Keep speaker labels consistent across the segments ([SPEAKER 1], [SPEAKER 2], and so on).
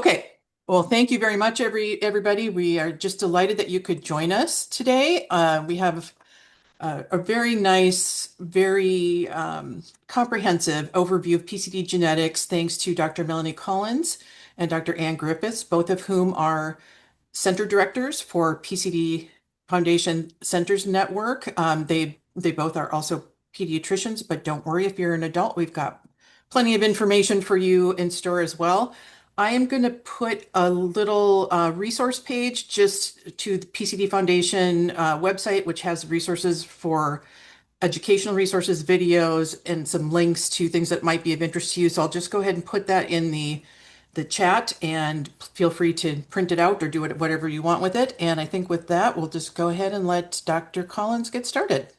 [SPEAKER 1] Okay, well, thank you very much, everybody. We are just delighted that you could join us today. We have a very nice, very comprehensive overview of PCD genetics, thanks to Dr. Melanie Collins and Dr. Ann Griffiths, both of whom are center directors for PCD Foundation Centers Network. They both are also pediatricians, but don't worry if you're an adult, we've got plenty of information for you in store as well. I am going to put a little resource page just to the PCD Foundation website, which has resources for educational resources, videos, and some links to things that might be of interest to you. So I'll just go ahead and put that in the chat, and feel free to print it out or do whatever you want with it. And I think with that, we'll just go ahead and let Dr. Collins get started.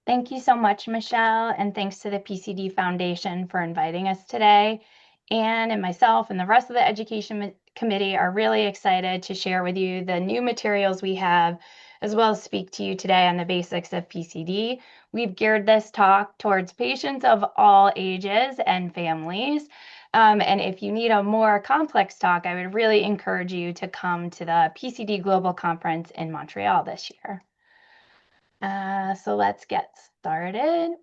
[SPEAKER 2] Thank you so much, Michelle, and thanks to the PCD Foundation for inviting us today. Anne and myself and the rest of the Education Committee are really excited to share with you the new materials we have, as well as speak to you today on the basics of PCD. We've geared this talk towards patients of all ages and families. And if you need a more complex talk, I would really encourage you to come to the PCD Global Conference in Montreal this year. So let's get started.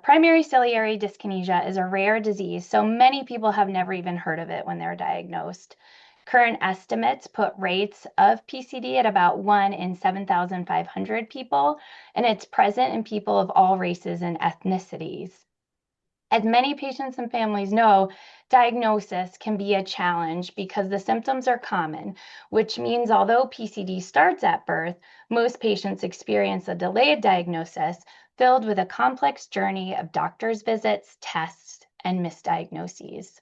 [SPEAKER 2] Primary ciliary dyskinesia is a rare disease, so many people have never even heard of it when they're diagnosed. Current estimates put rates of PCD at about 1 in 7,500 people, and it's present in people of all races and ethnicities. As many patients and families know, diagnosis can be a challenge because the symptoms are common, which means although PCD starts at birth, most patients experience a delayed diagnosis filled with a complex journey of doctor's visits, tests, and misdiagnoses.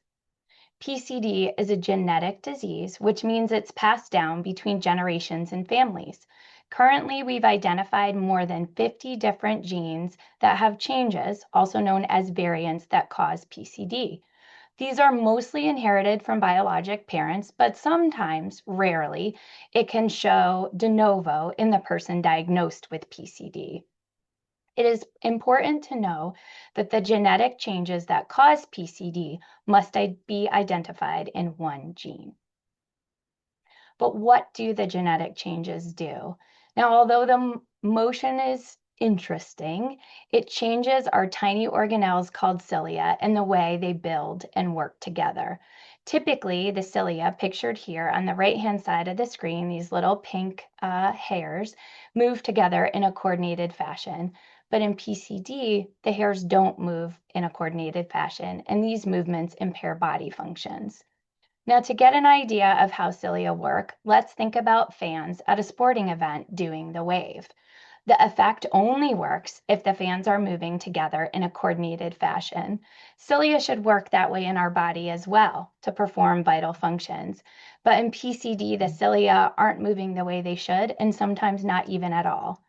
[SPEAKER 2] PCD is a genetic disease, which means it's passed down between generations and families. Currently, we've identified more than 50 different genes that have changes, also known as variants, that cause PCD. These are mostly inherited from biologic parents, but sometimes, rarely, it can show de novo in the person diagnosed with PCD. It is important to know that the genetic changes that cause PCD must be identified in one gene. But what do the genetic changes do? Now, although the motion is interesting, it changes our tiny organelles called cilia and the way they build and work together. Typically, the cilia pictured here on the right-hand side of the screen, these little pink hairs, move together in a coordinated fashion. But in PCD, the hairs don't move in a coordinated fashion, and these movements impair body functions. Now, to get an idea of how cilia work, let's think about fans at a sporting event doing the wave. The effect only works if the fans are moving together in a coordinated fashion. Cilia should work that way in our body as well to perform vital functions. But in PCD, the cilia aren't moving the way they should, and sometimes not even at all.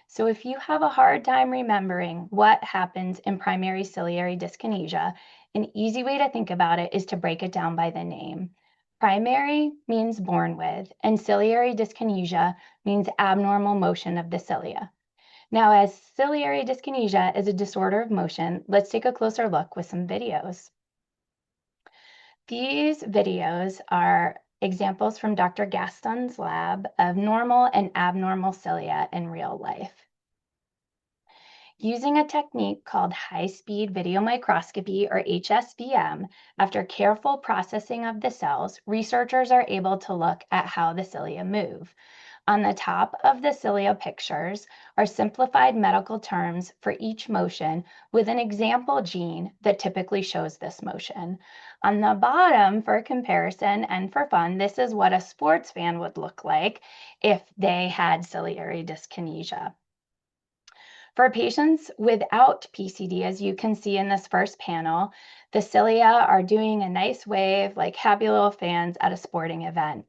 [SPEAKER 2] So if you have a hard time remembering what happens in primary ciliary dyskinesia, an easy way to think about it is to break it down by the name. Primary means born with, and ciliary dyskinesia means abnormal motion of the cilia. Now, as ciliary dyskinesia is a disorder of motion, let's take a closer look with some videos. These videos are examples from Dr. Gaston's lab of normal and abnormal cilia in real life. Using a technique called high-speed video microscopy, or HSVM, after careful processing of the cells, researchers are able to look at how the cilia move. On the top of the cilia pictures are simplified medical terms for each motion with an example gene that typically shows this motion. On the bottom, for comparison and for fun, this is what a sports fan would look like if they had ciliary dyskinesia. For patients without PCD, as you can see in this first panel, the cilia are doing a nice wave like happy little fans at a sporting event.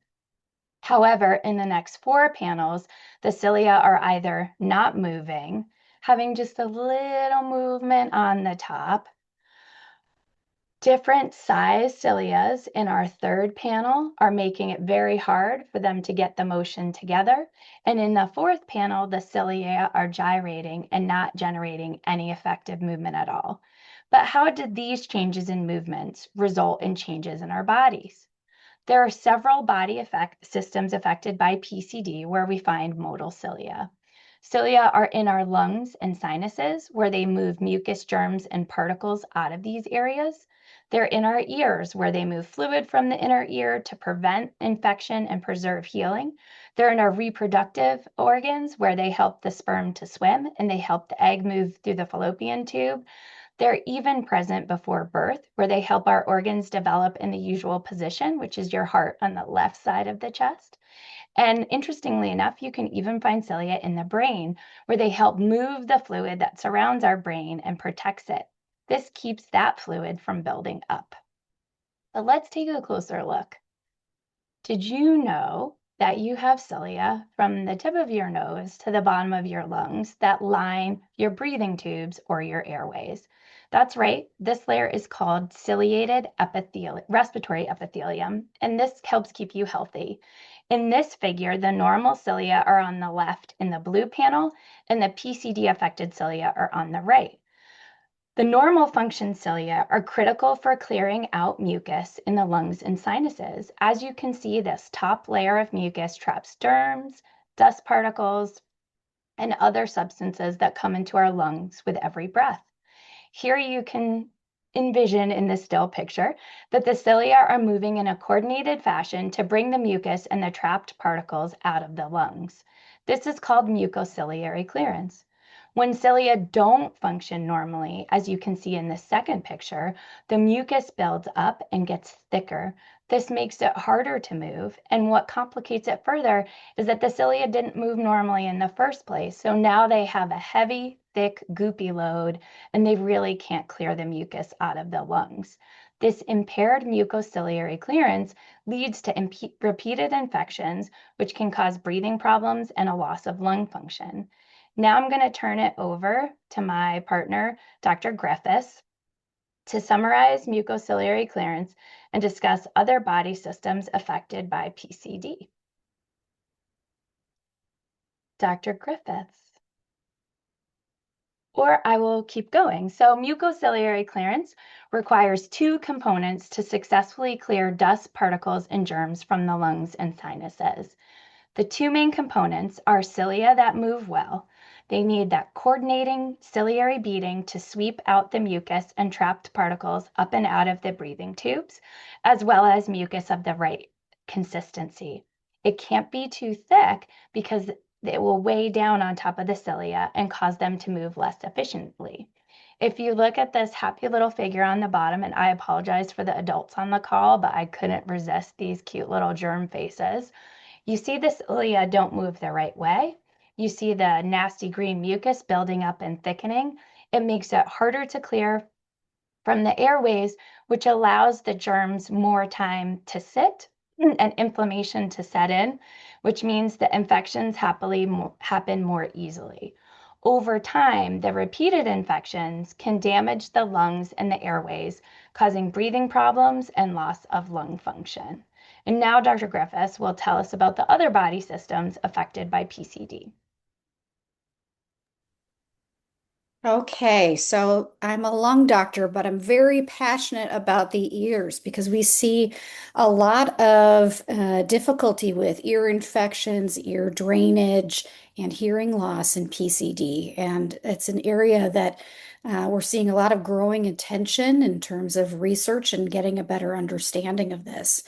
[SPEAKER 2] However, in the next 4 panels, the cilia are either not moving, having just a little movement on the top. Different size cilias in our third panel are making it very hard for them to get the motion together. And in the fourth panel, the cilia are gyrating and not generating any effective movement at all. But how did these changes in movements result in changes in our bodies? There are several body systems affected by PCD where we find modal cilia. Cilia are in our lungs and sinuses, where they move mucus, germs, and particles out of these areas. They're in our ears, where they move fluid from the inner ear to prevent infection and preserve healing. They're in our reproductive organs, where they help the sperm to swim and they help the egg move through the fallopian tube. They're even present before birth, where they help our organs develop in the usual position, which is your heart on the left side of the chest. And interestingly enough, you can even find cilia in the brain, where they help move the fluid that surrounds our brain and protects it. This keeps that fluid from building up. But let's take a closer look. Did you know that you have cilia from the tip of your nose to the bottom of your lungs that line your breathing tubes or your airways? That's right, this layer is called ciliated respiratory epithelium, and this helps keep you healthy. In this figure, the normal cilia are on the left in the blue panel, and the PCD affected cilia are on the right. The normal function cilia are critical for clearing out mucus in the lungs and sinuses. As you can see, this top layer of mucus traps germs, dust particles, and other substances that come into our lungs with every breath. Here you can envision in this still picture that the cilia are moving in a coordinated fashion to bring the mucus and the trapped particles out of the lungs. This is called mucociliary clearance. When cilia don't function normally, as you can see in the second picture, the mucus builds up and gets thicker. This makes it harder to move, and what complicates it further is that the cilia didn't move normally in the first place, so now they have a heavy, thick, goopy load, and they really can't clear the mucus out of the lungs. This impaired mucociliary clearance leads to repeated infections, which can cause breathing problems and a loss of lung function. Now I'm going to turn it over to my partner, Dr. Griffiths, to summarize mucociliary clearance and discuss other body systems affected by PCD. Dr. Griffiths. Or I will keep going. So mucociliary clearance requires two components to successfully clear dust, particles, and germs from the lungs and sinuses. The two main components are cilia that move well. They need that coordinating ciliary beating to sweep out the mucus and trapped particles up and out of the breathing tubes, as well as mucus of the right consistency. It can't be too thick because it will weigh down on top of the cilia and cause them to move less efficiently. If you look at this happy little figure on the bottom, and I apologize for the adults on the call, but I couldn't resist these cute little germ faces. You see the cilia don't move the right way. You see the nasty green mucus building up and thickening. It makes it harder to clear from the airways, which allows the germs more time to sit and inflammation to set in, which means the infections happen more easily. Over time, the repeated infections can damage the lungs and the airways, causing breathing problems and loss of lung function. And now Dr. Griffiths will tell us about the other body systems affected by PCD.
[SPEAKER 3] Okay, so I'm a lung doctor, but I'm very passionate about the ears because we see a lot of difficulty with ear infections, ear drainage, and hearing loss in PCD. And it's an area that we're seeing a lot of growing attention in terms of research and getting a better understanding of this.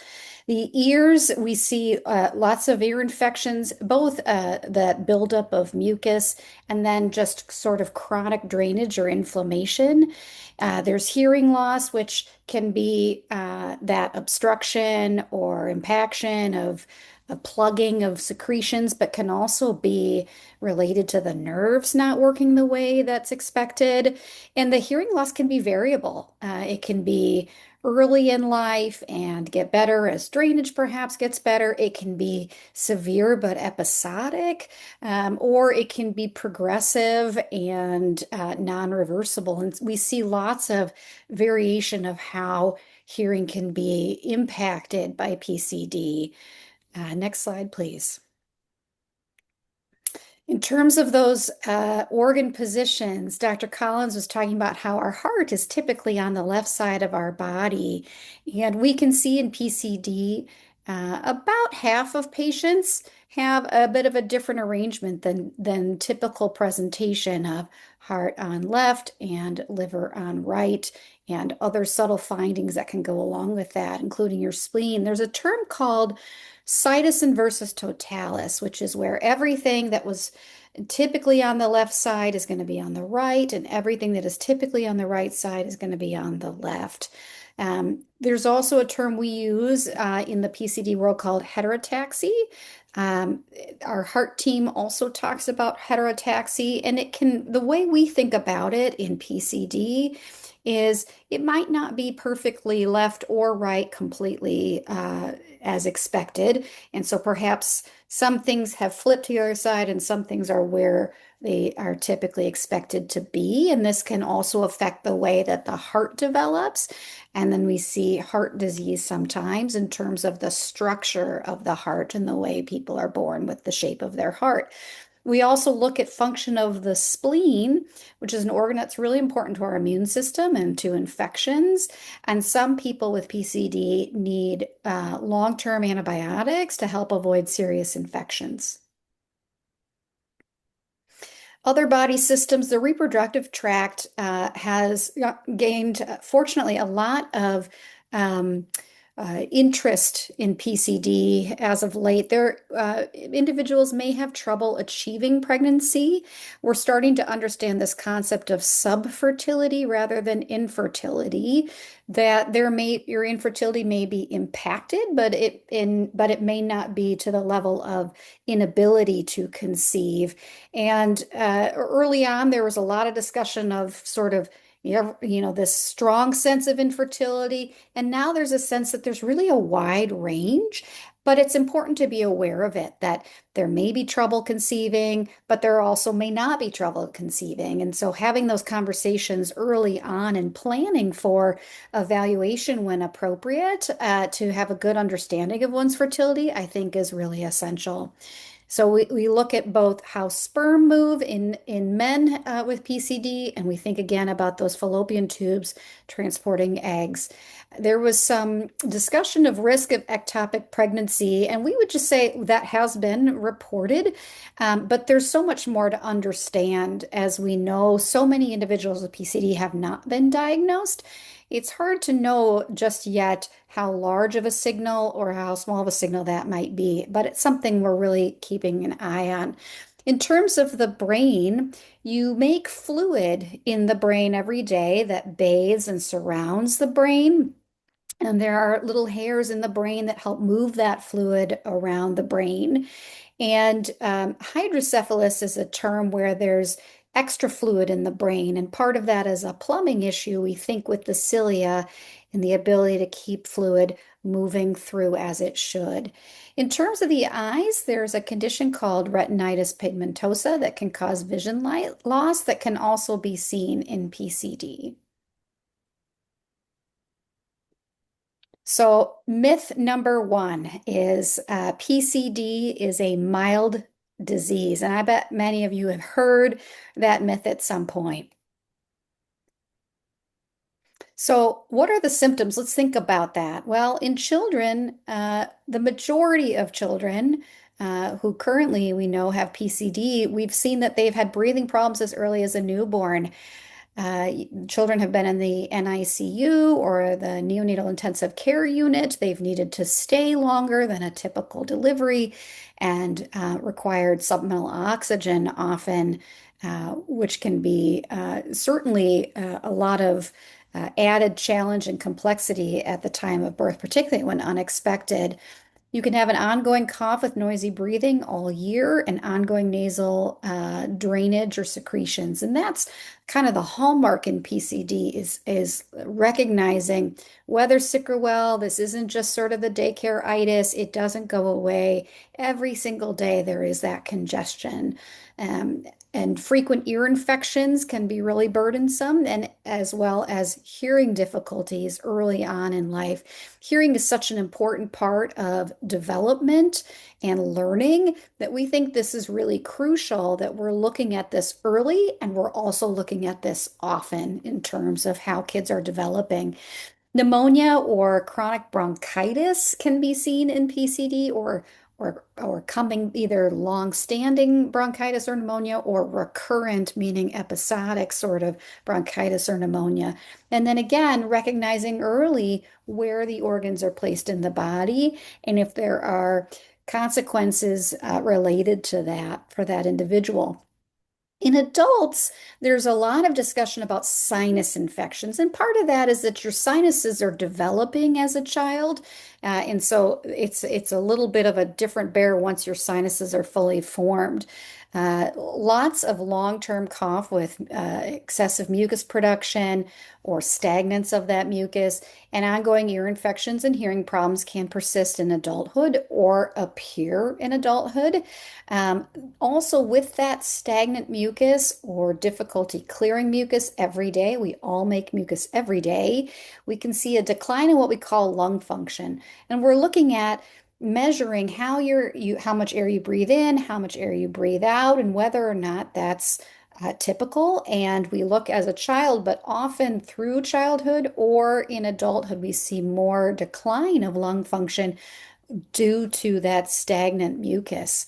[SPEAKER 3] The ears, we see lots of ear infections, both that buildup of mucus and then just sort of chronic drainage or inflammation. There's hearing loss, which can be that obstruction or impaction of a plugging of secretions, but can also be related to the nerves not working the way that's expected. And the hearing loss can be variable. It can be early in life and get better as drainage perhaps gets better. It can be severe but episodic, or it can be progressive and non-reversible. And we see lots of variation of how hearing can be impacted by PCD. Next slide, please. In terms of those organ positions, Dr. Collins was talking about how our heart is typically on the left side of our body. And we can see in PCD, about half of patients have a bit of a different arrangement than typical presentation of heart on left and liver on right, and other subtle findings that can go along with that, including your spleen. There's a term called situs inversus totalis, which is where everything that was typically on the left side is going to be on the right, and everything that is typically on the right side is going to be on the left. There's also a term we use in the PCD world called heterotaxy. Our heart team also talks about heterotaxy, and the way we think about it in PCD is it might not be perfectly left or right completely as expected. And so perhaps some things have flipped to the other side and some things are where they are typically expected to be. And this can also affect the way that the heart develops. And then we see heart disease sometimes in terms of the structure of the heart and the way people are born with the shape of their heart. We also look at function of the spleen, which is an organ that's really important to our immune system and to infections. And some people with PCD need long-term antibiotics to help avoid serious infections. Other body systems, the reproductive tract has gained, fortunately, a lot of interest in PCD as of late. Individuals may have trouble achieving pregnancy. We're starting to understand this concept of subfertility rather than infertility, that your infertility may be impacted, but it may not be to the level of inability to conceive. And early on, there was a lot of discussion of sort of this strong sense of infertility. And now there's a sense that there's really a wide range, but it's important to be aware of it, that there may be trouble conceiving, but there also may not be trouble conceiving. And so having those conversations early on and planning for evaluation when appropriate to have a good understanding of one's fertility, I think is really essential. So we look at both how sperm move in men with PCD, and we think again about those fallopian tubes transporting eggs. There was some discussion of risk of ectopic pregnancy, and we would just say that has been reported, but there's so much more to understand. As we know, so many individuals with PCD have not been diagnosed. It's hard to know just yet how large of a signal or how small of a signal that might be, but it's something we're really keeping an eye on. In terms of the brain, you make fluid in the brain every day that bathes and surrounds the brain. And there are little hairs in the brain that help move that fluid around the brain. And hydrocephalus is a term where there's extra fluid in the brain. And part of that is a plumbing issue, we think, with the cilia and the ability to keep fluid moving through as it should. In terms of the eyes, there's a condition called retinitis pigmentosa that can cause vision loss that can also be seen in PCD. So myth number one is PCD is a mild disease. And I bet many of you have heard that myth at some point. So what are the symptoms? Let's think about that. Well, in children, the majority of children who currently we know have PCD, we've seen that they've had breathing problems as early as a newborn. Children have been in the NICU or the neonatal intensive care unit. They've needed to stay longer than a typical delivery and required supplemental oxygen often, which can be certainly a lot of added challenge and complexity at the time of birth, particularly when unexpected. You can have an ongoing cough with noisy breathing all year and ongoing nasal drainage or secretions. And that's kind of the hallmark in PCD is recognizing whether sick or well, this isn't just sort of the daycare itis. It doesn't go away. Every single day there is that congestion. And frequent ear infections can be really burdensome, and as well as hearing difficulties early on in life. Hearing is such an important part of development and learning that we think this is really crucial that we're looking at this early, and we're also looking at this often in terms of how kids are developing. Pneumonia or chronic bronchitis can be seen in PCD, or coming either long-standing bronchitis or pneumonia, or recurrent, meaning episodic sort of bronchitis or pneumonia. And then again, recognizing early where the organs are placed in the body and if there are consequences related to that for that individual. In adults, there's a lot of discussion about sinus infections, and part of that is that your sinuses are developing as a child, and so it's a little bit of a different bear once your sinuses are fully formed. Lots of long-term cough with excessive mucus production or stagnance of that mucus, and ongoing ear infections and hearing problems can persist in adulthood or appear in adulthood. Also, with that stagnant mucus or difficulty clearing mucus every day, we all make mucus every day, we can see a decline in what we call lung function. And we're looking at measuring how much air you breathe in, how much air you breathe out, and whether or not that's typical. And we look as a child, but often through childhood or in adulthood, we see more decline of lung function due to that stagnant mucus.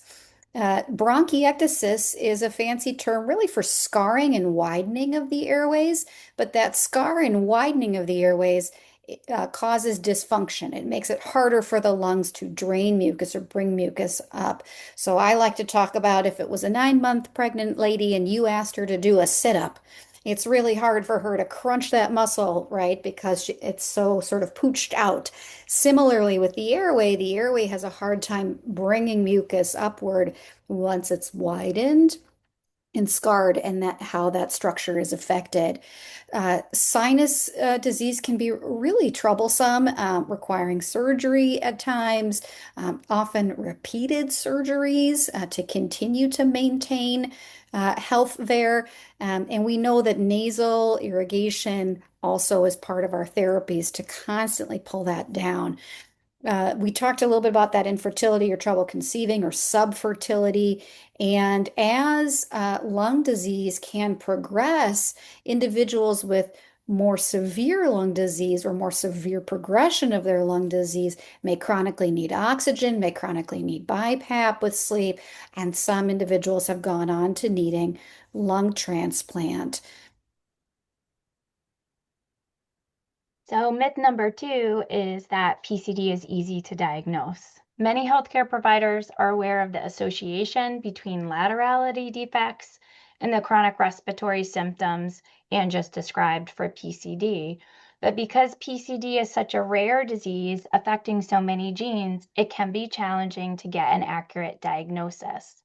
[SPEAKER 3] Bronchiectasis is a fancy term really for scarring and widening of the airways, but that scar and widening of the airways causes dysfunction. It makes it harder for the lungs to drain mucus or bring mucus up. So I like to talk about if it was a 9-month pregnant lady and you asked her to do a sit-up, it's really hard for her to crunch that muscle, right? Because it's so sort of pooched out. Similarly, with the airway has a hard time bringing mucus upward once it's widened and scarred, and that how that structure is affected. Sinus disease can be really troublesome, requiring surgery at times, often repeated surgeries to continue to maintain health there. And we know that nasal irrigation also is part of our therapies to constantly pull that down. We talked a little bit about that infertility or trouble conceiving or subfertility. And as lung disease can progress, individuals with more severe lung disease or more severe progression of their lung disease may chronically need oxygen, may chronically need BiPAP with sleep, and some individuals have gone on to needing lung transplant.
[SPEAKER 2] So myth number 2 is that PCD is easy to diagnose. Many healthcare providers are aware of the association between laterality defects and the chronic respiratory symptoms Ann just described for PCD. But because PCD is such a rare disease affecting so many genes, it can be challenging to get an accurate diagnosis.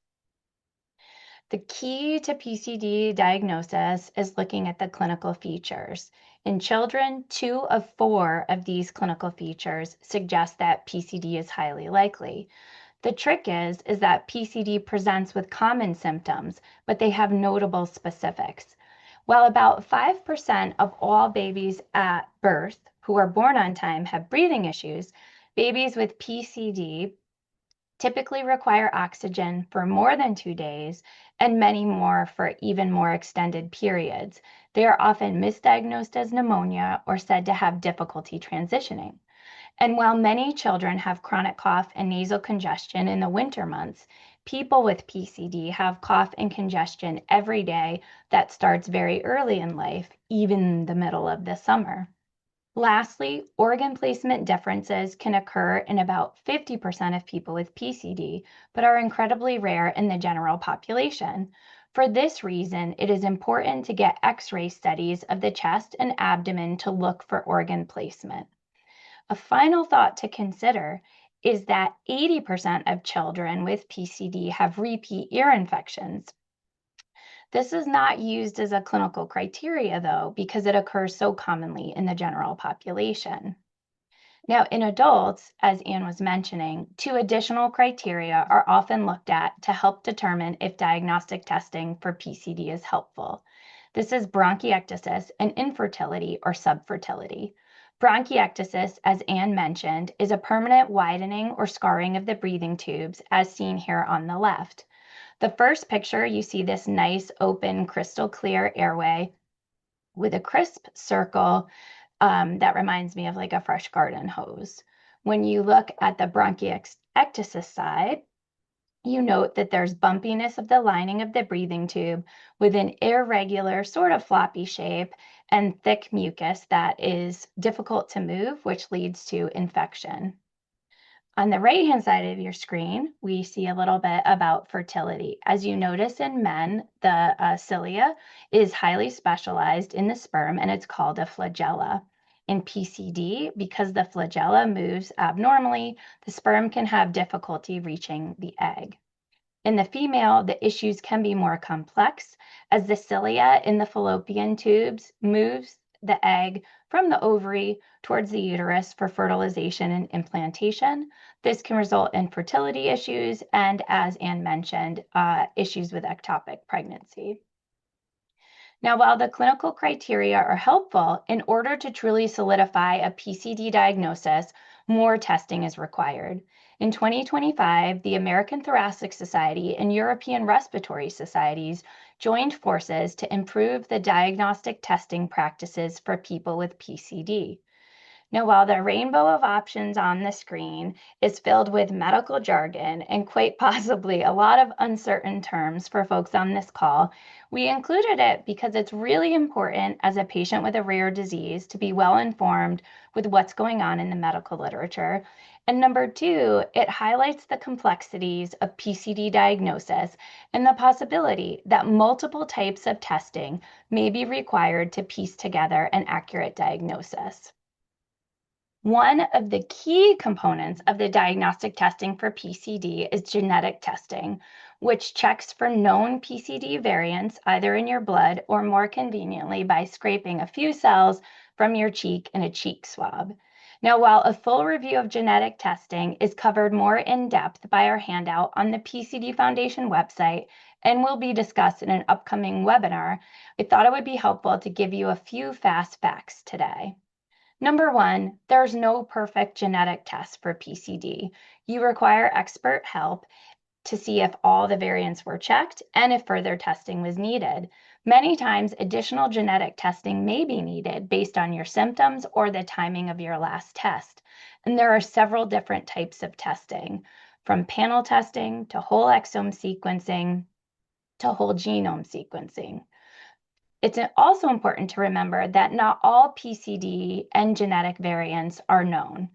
[SPEAKER 2] The key to PCD diagnosis is looking at the clinical features. In children, 2 of 4 of these clinical features suggest that PCD is highly likely. The trick is that PCD presents with common symptoms, but they have notable specifics. While about 5% of all babies at birth who are born on time have breathing issues, babies with PCD typically require oxygen for more than 2 days, and many more for even more extended periods. They are often misdiagnosed as pneumonia or said to have difficulty transitioning. And while many children have chronic cough and nasal congestion in the winter months, people with PCD have cough and congestion every day that starts very early in life, even in the middle of the summer. Lastly, organ placement differences can occur in about 50% of people with PCD, but are incredibly rare in the general population. For this reason, it is important to get X-ray studies of the chest and abdomen to look for organ placement. A final thought to consider is that 80% of children with PCD have repeat ear infections. This is not used as a clinical criteria, though, because it occurs so commonly in the general population. Now, in adults, as Anne was mentioning, 2 additional criteria are often looked at to help determine if diagnostic testing for PCD is helpful. This is bronchiectasis and infertility or subfertility. Bronchiectasis, as Anne mentioned, is a permanent widening or scarring of the breathing tubes, as seen here on the left. The first picture, you see this nice, open, crystal clear airway with a crisp circle that reminds me of like a fresh garden hose. When you look at the bronchiectasis side, you note that there's bumpiness of the lining of the breathing tube with an irregular, sort of floppy shape and thick mucus that is difficult to move, which leads to infection. On the right-hand side of your screen, we see a little bit about fertility. As you notice in men, the cilia is highly specialized in the sperm, and it's called a flagella. In PCD, because the flagella moves abnormally, the sperm can have difficulty reaching the egg. In the female, the issues can be more complex as the cilia in the fallopian tubes moves the egg from the ovary towards the uterus for fertilization and implantation. This can result in fertility issues and, as Anne mentioned, issues with ectopic pregnancy. Now, while the clinical criteria are helpful, in order to truly solidify a PCD diagnosis, more testing is required. In 2025, the American Thoracic Society and European Respiratory Societies joined forces to improve the diagnostic testing practices for people with PCD. Now, while the rainbow of options on the screen is filled with medical jargon and quite possibly a lot of uncertain terms for folks on this call, we included it because it's really important as a patient with a rare disease to be well informed with what's going on in the medical literature. And number 2, it highlights the complexities of PCD diagnosis and the possibility that multiple types of testing may be required to piece together an accurate diagnosis. One of the key components of the diagnostic testing for PCD is genetic testing, which checks for known PCD variants either in your blood or more conveniently by scraping a few cells from your cheek in a cheek swab. Now, while a full review of genetic testing is covered more in depth by our handout on the PCD Foundation website and will be discussed in an upcoming webinar, I thought it would be helpful to give you a few fast facts today. Number 1, there's no perfect genetic test for PCD. You require expert help to see if all the variants were checked and if further testing was needed. Many times, additional genetic testing may be needed based on your symptoms or the timing of your last test. And there are several different types of testing, from panel testing to whole exome sequencing to whole genome sequencing. It's also important to remember that not all PCD and genetic variants are known.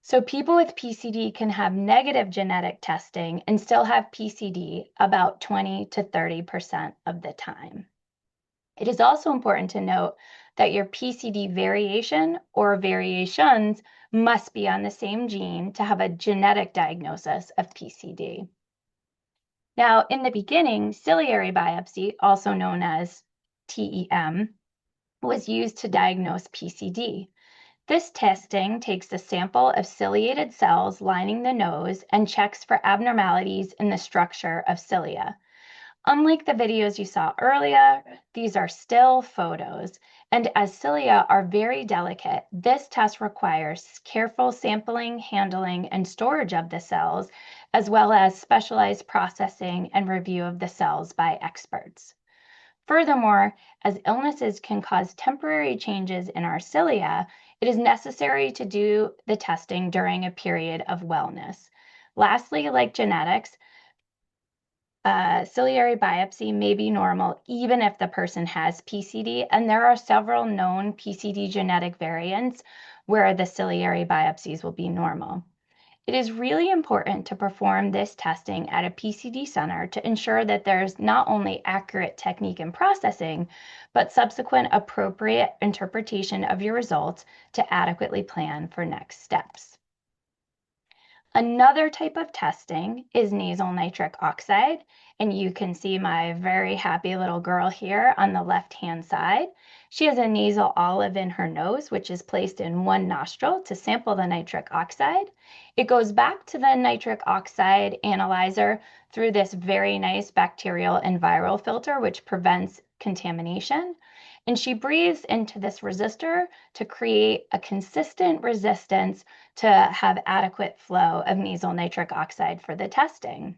[SPEAKER 2] So people with PCD can have negative genetic testing and still have PCD about 20 to 30% of the time. It is also important to note that your PCD variation or variations must be on the same gene to have a genetic diagnosis of PCD. Now, in the beginning, ciliary biopsy, also known as TEM, was used to diagnose PCD. This testing takes a sample of ciliated cells lining the nose and checks for abnormalities in the structure of cilia. Unlike the videos you saw earlier, these are still photos, and as cilia are very delicate, this test requires careful sampling, handling, and storage of the cells, as well as specialized processing and review of the cells by experts. Furthermore, as illnesses can cause temporary changes in our cilia, it is necessary to do the testing during a period of wellness. Lastly, like genetics, ciliary biopsy may be normal even if the person has PCD, and there are several known PCD genetic variants where the ciliary biopsies will be normal. It is really important to perform this testing at a PCD center to ensure that there's not only accurate technique and processing, but subsequent appropriate interpretation of your results to adequately plan for next steps. Another type of testing is nasal nitric oxide, and you can see my very happy little girl here on the left-hand side. She has a nasal olive in her nose, which is placed in one nostril to sample the nitric oxide. It goes back to the nitric oxide analyzer through this very nice bacterial and viral filter, which prevents contamination. And she breathes into this resistor to create a consistent resistance to have adequate flow of nasal nitric oxide for the testing.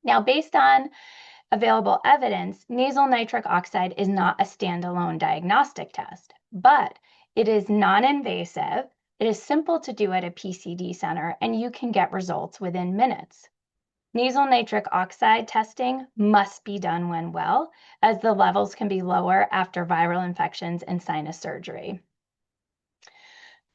[SPEAKER 2] Now, based on available evidence, nasal nitric oxide is not a standalone diagnostic test, but it is non-invasive, it is simple to do at a PCD center, and you can get results within minutes. Nasal nitric oxide testing must be done when well, as the levels can be lower after viral infections and sinus surgery.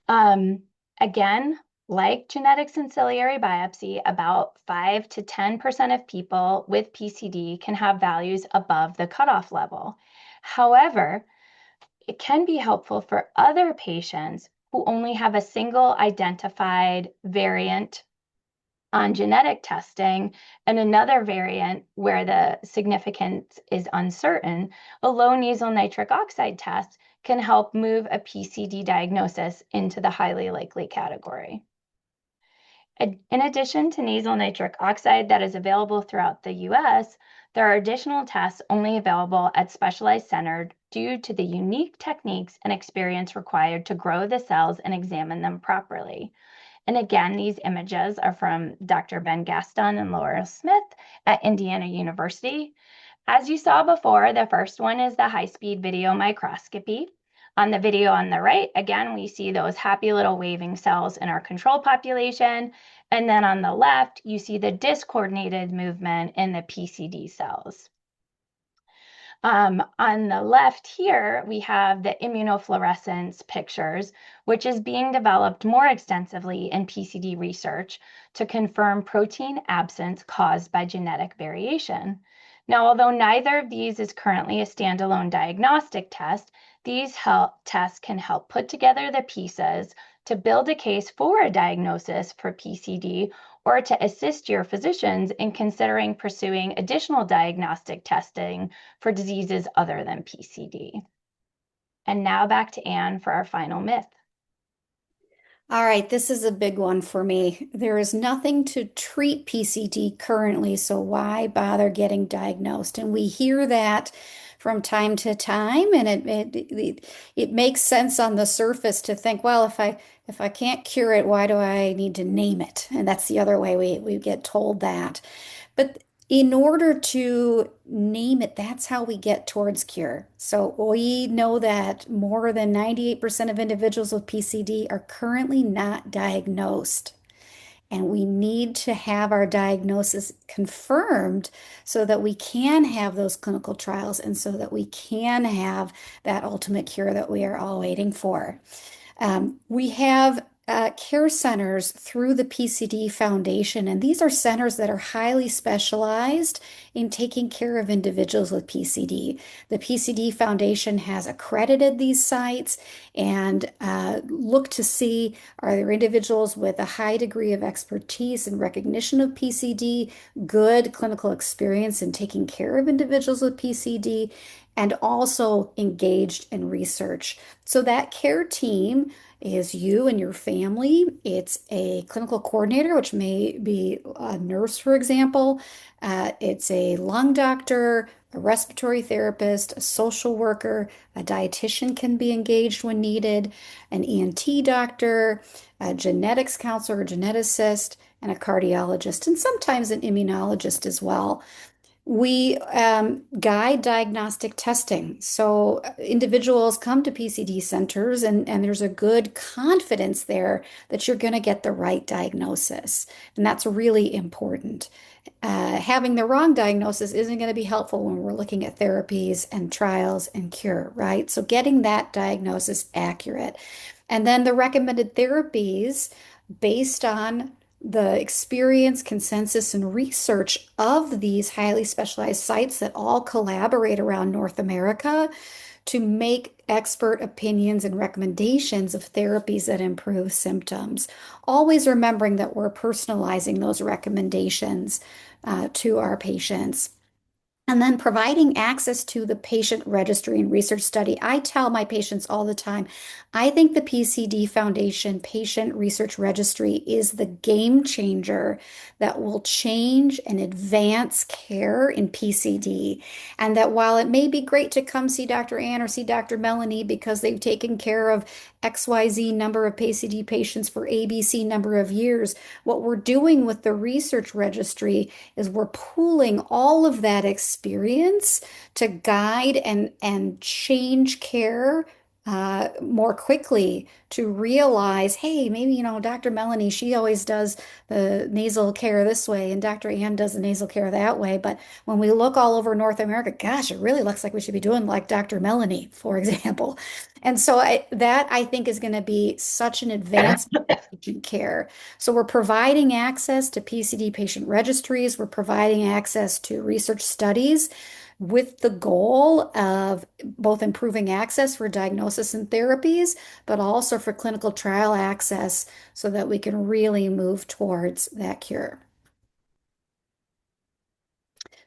[SPEAKER 2] Again, like genetics and ciliary biopsy, about 5 to 10% of people with PCD can have values above the cutoff level. However, it can be helpful for other patients who only have a single identified variant on genetic testing and another variant where the significance is uncertain. A low nasal nitric oxide test can help move a PCD diagnosis into the highly likely category. In addition to nasal nitric oxide that is available throughout the US, there are additional tests only available at specialized centers due to the unique techniques and experience required to grow the cells and examine them properly. And again, these images are from Dr. Ben Gaston and Laura Smith at Indiana University. As you saw before, the first one is the high-speed video microscopy. On the video on the right, again, we see those happy little waving cells in our control population. And then on the left, you see the discoordinated movement in the PCD cells. On the left here, we have the immunofluorescence pictures, which is being developed more extensively in PCD research to confirm protein absence caused by genetic variation. Now, although neither of these is currently a standalone diagnostic test, these tests can help put together the pieces to build a case for a diagnosis for PCD or to assist your physicians in considering pursuing additional diagnostic testing for diseases other than PCD. And now back to Anne for our final myth.
[SPEAKER 3] All right, this is a big one for me. There is nothing to treat PCD currently, so why bother getting diagnosed? And we hear that from time to time, and it makes sense on the surface to think, well, if I can't cure it, why do I need to name it? And that's the other way we get told that. But in order to name it, that's how we get towards cure. So we know that more than 98% of individuals with PCD are currently not diagnosed. And we need to have our diagnosis confirmed so that we can have those clinical trials and so that we can have that ultimate cure that we are all waiting for. We have care centers through the PCD Foundation, and these are centers that are highly specialized in taking care of individuals with PCD. The PCD Foundation has accredited these sites and look to see, are there individuals with a high degree of expertise and recognition of PCD, good clinical experience in taking care of individuals with PCD, and also engaged in research. So that care team is you and your family. It's a clinical coordinator, which may be a nurse, for example. It's a lung doctor, a respiratory therapist, a social worker, a dietitian can be engaged when needed, an ENT doctor, a genetics counselor, a geneticist, and a cardiologist, and sometimes an immunologist as well. We guide diagnostic testing. So individuals come to PCD centers and there's a good confidence there that you're going to get the right diagnosis. And that's really important. Having the wrong diagnosis isn't going to be helpful when we're looking at therapies and trials and cure, right? So getting that diagnosis accurate. And then the recommended therapies based on the experience, consensus, and research of these highly specialized sites that all collaborate around North America to make expert opinions and recommendations of therapies that improve symptoms. Always remembering that we're personalizing those recommendations to our patients. And then providing access to the patient registry and research study. I tell my patients all the time, I think the PCD Foundation Patient Research Registry is the game changer that will change and advance care in PCD. And that while it may be great to come see Dr. Ann or see Dr. Melanie because they've taken care of XYZ number of PCD patients for ABC number of years, what we're doing with the research registry is we're pooling all of that experience to guide and change care more quickly to realize, hey, maybe, Dr. Melanie, she always does the nasal care this way, and Dr. Ann does the nasal care that way. But when we look all over North America, gosh, it really looks like we should be doing like Dr. Melanie, for example. And so that I think is going to be such an advancement in patient care. So we're providing access to PCD patient registries, we're providing access to research studies with the goal of both improving access for diagnosis and therapies, but also for clinical trial access so that we can really move towards that cure.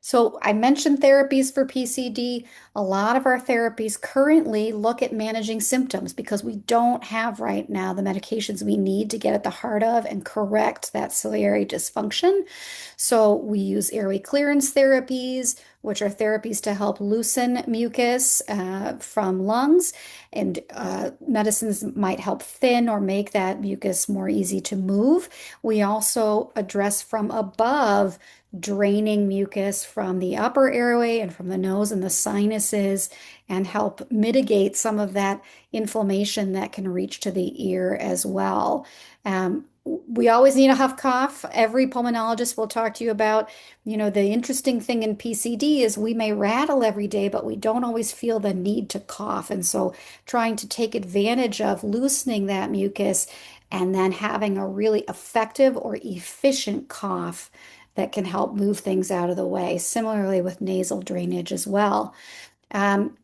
[SPEAKER 3] So I mentioned therapies for PCD. A lot of our therapies currently look at managing symptoms because we don't have right now the medications we need to get at the heart of and correct that ciliary dysfunction. So we use airway clearance therapies, which are therapies to help loosen mucus from lungs, and medicines might help thin or make that mucus more easy to move. We also address from above, draining mucus from the upper airway and from the nose and the sinuses, and help mitigate some of that inflammation that can reach to the ear as well. We always need a huff cough. Every pulmonologist will talk to you about, the interesting thing in PCD is we may rattle every day, but we don't always feel the need to cough. And so trying to take advantage of loosening that mucus and then having a really effective or efficient cough that can help move things out of the way. Similarly with nasal drainage as well. Um,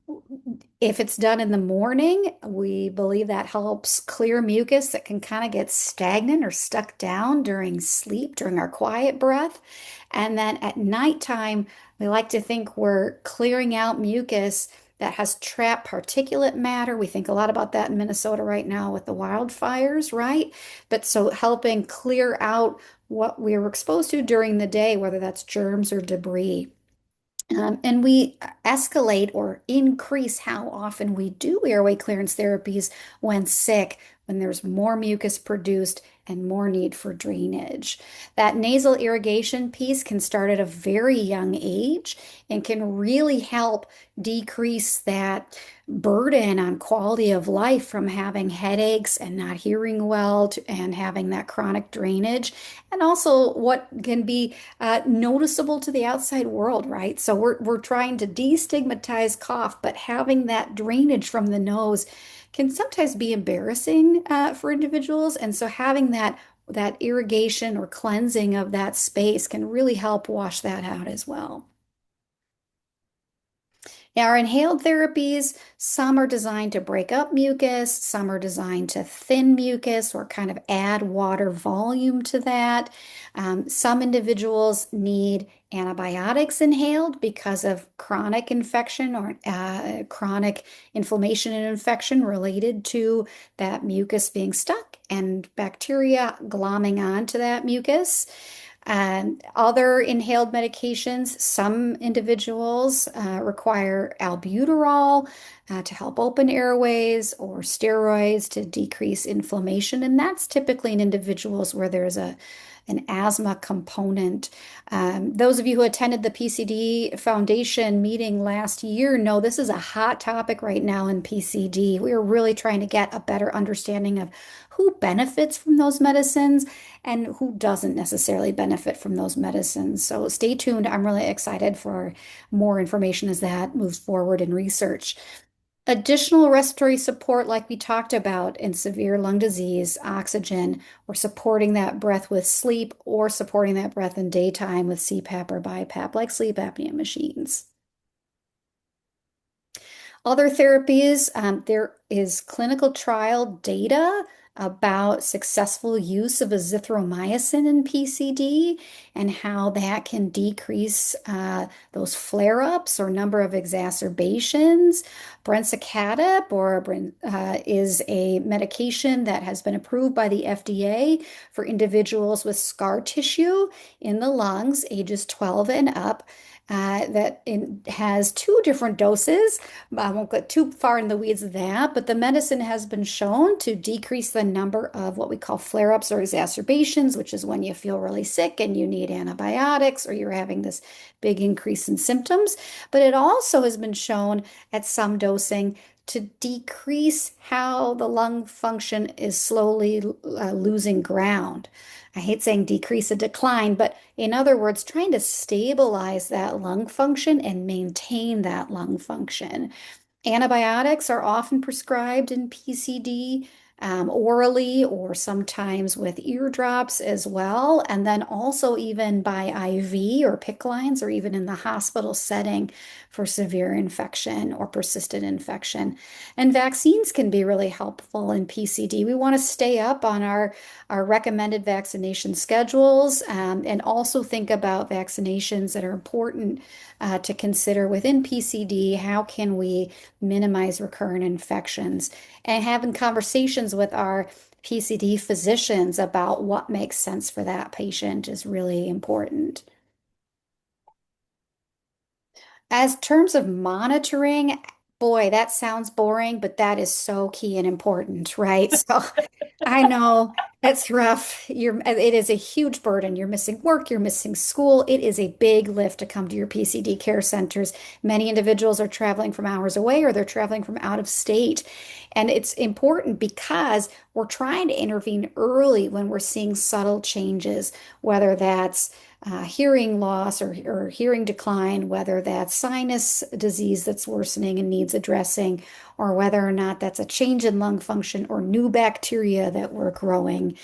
[SPEAKER 3] if it's done in the morning, we believe that helps clear mucus that can kind of get stagnant or stuck down during sleep, during our quiet breath. And then at nighttime, we like to think we're clearing out mucus that has trapped particulate matter. We think a lot about that in Minnesota right now with the wildfires, right? But so helping clear out what we were exposed to during the day, whether that's germs or debris. And we escalate or increase how often we do airway clearance therapies when sick, when there's more mucus produced and more need for drainage. That nasal irrigation piece can start at a very young age and can really help decrease that burden on quality of life from having headaches and not hearing well and having that chronic drainage, and also what can be noticeable to the outside world, right? So we're trying to destigmatize cough, but having that drainage from the nose can sometimes be embarrassing for individuals. And so having that irrigation or cleansing of that space can really help wash that out as well. Now, our inhaled therapies, some are designed to break up mucus, some are designed to thin mucus or kind of add water volume to that. Some individuals need antibiotics inhaled because of chronic infection or chronic inflammation and infection related to that mucus being stuck and bacteria glomming onto that mucus. Other inhaled medications, some individuals require albuterol to help open airways or steroids to decrease inflammation. And that's typically in individuals where there's an asthma component. Those of you who attended the PCD Foundation meeting last year know this is a hot topic right now in PCD. We are really trying to get a better understanding of who benefits from those medicines and who doesn't necessarily benefit from those medicines. So stay tuned. I'm really excited for more information as that moves forward in research. Additional respiratory support, like we talked about in severe lung disease, oxygen, or supporting that breath with sleep, or supporting that breath in daytime with CPAP or BiPAP, like sleep apnea machines. Other therapies, there is clinical trial data about successful use of azithromycin in PCD and how that can decrease those flare-ups or number of exacerbations. Brensocatib is a medication that has been approved by the FDA for individuals with scar tissue in the lungs, ages 12 and up. Has two different doses. I won't get too far in the weeds of that, but the medicine has been shown to decrease the number of what we call flare-ups or exacerbations, which is when you feel really sick and you need antibiotics or you're having this big increase in symptoms. But it also has been shown at some dosing to decrease how the lung function is slowly losing ground. I hate saying decrease a decline, but in other words, trying to stabilize that lung function and maintain that lung function. Antibiotics are often prescribed in PCD, orally or sometimes with eardrops as well, and then also even by IV or PICC lines or even in the hospital setting for severe infection or persistent infection. And vaccines can be really helpful in PCD. We want to stay up on our recommended vaccination schedules, and also think about vaccinations that are important to consider within PCD. How can we minimize recurrent infections? And having conversations with our PCD physicians about what makes sense for that patient is really important. As terms of monitoring, boy, that sounds boring, but that is so key and important, right? So I know it's rough. It is a huge burden. You're missing work, you're missing school. It is a big lift to come to your PCD care centers. Many individuals are traveling from hours away or they're traveling from out of state. And it's important because we're trying to intervene early when we're seeing subtle changes, whether that's hearing loss or hearing decline, whether that's sinus disease that's worsening and needs addressing, or whether or not that's a change in lung function or new bacteria that we're growing.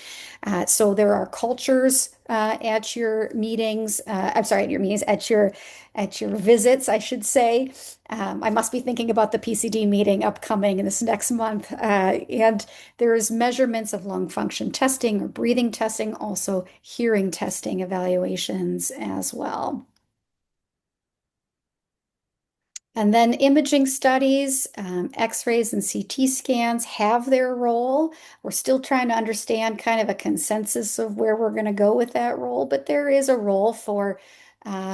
[SPEAKER 3] So there are cultures at your meetings. I'm sorry, at your meetings, at your visits, I should say. I must be thinking about the PCD meeting upcoming in this next month. And there's measurements of lung function testing or breathing testing, also hearing testing evaluations as well. And then imaging studies, X-rays and CT scans have their role. We're still trying to understand kind of a consensus of where we're going to go with that role, but there is a role for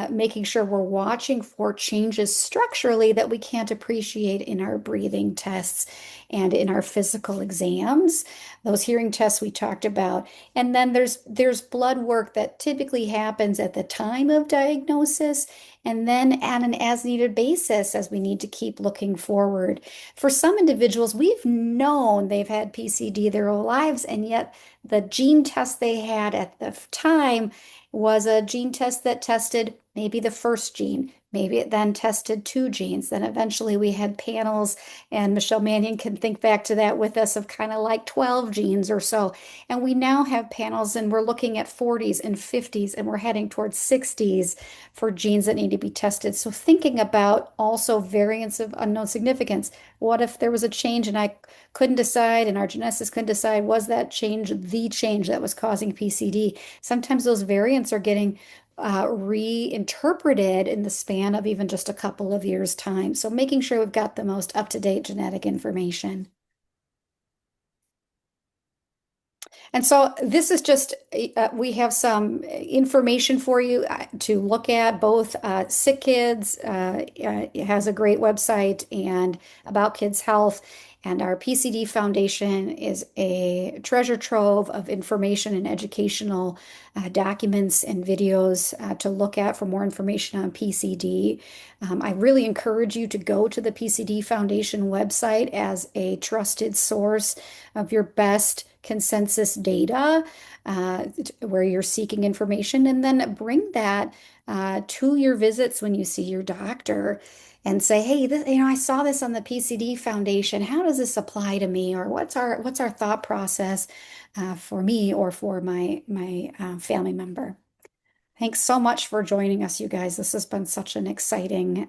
[SPEAKER 3] making sure we're watching for changes structurally that we can't appreciate in our breathing tests and in our physical exams. Those hearing tests we talked about. And then there's blood work that typically happens at the time of diagnosis and then on an as-needed basis as we need to keep looking forward. For some individuals, we've known they've had PCD their whole lives, and yet the gene test they had at the time was a gene test that tested maybe the first gene. Maybe it then tested two genes. Then eventually we had panels, and Michelle Mannion can think back to that with us, of kind of like 12 genes or so. And we now have panels, and we're looking at 40s and 50s, and we're heading towards 60s for genes that need to be tested. So thinking about also variants of unknown significance. What if there was a change and I couldn't decide, and our geneticists couldn't decide, was that change the change that was causing PCD? Sometimes those variants are getting reinterpreted in the span of even just a couple of years' time. So making sure we've got the most up-to-date genetic information. And so this is just, we have some information for you to look at. Both Sick Kids has a great website and About Kids Health. And our PCD Foundation is a treasure trove of information and educational documents and videos to look at for more information on PCD. I really encourage you to go to the PCD Foundation website as a trusted source of your best consensus data where you're seeking information, and then bring that to your visits when you see your doctor and say, hey, I saw this on the PCD Foundation. How does this apply to me? Or what's our thought process for me or for my family member? Thanks so much for joining us, you guys. This has been such an exciting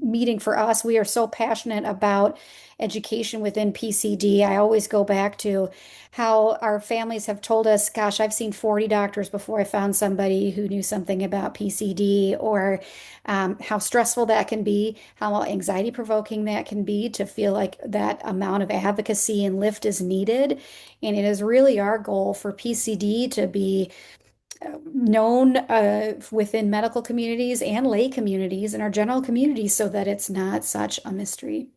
[SPEAKER 3] meeting for us. We are so passionate about education within PCD. I always go back to how our families have told us, gosh, I've seen 40 doctors before I found somebody who knew something about PCD, or how stressful that can be, how anxiety provoking that can be to feel like that amount of advocacy and lift is needed. And it is really our goal for PCD to be known within medical communities and lay communities and our general communities so that it's not such a mystery.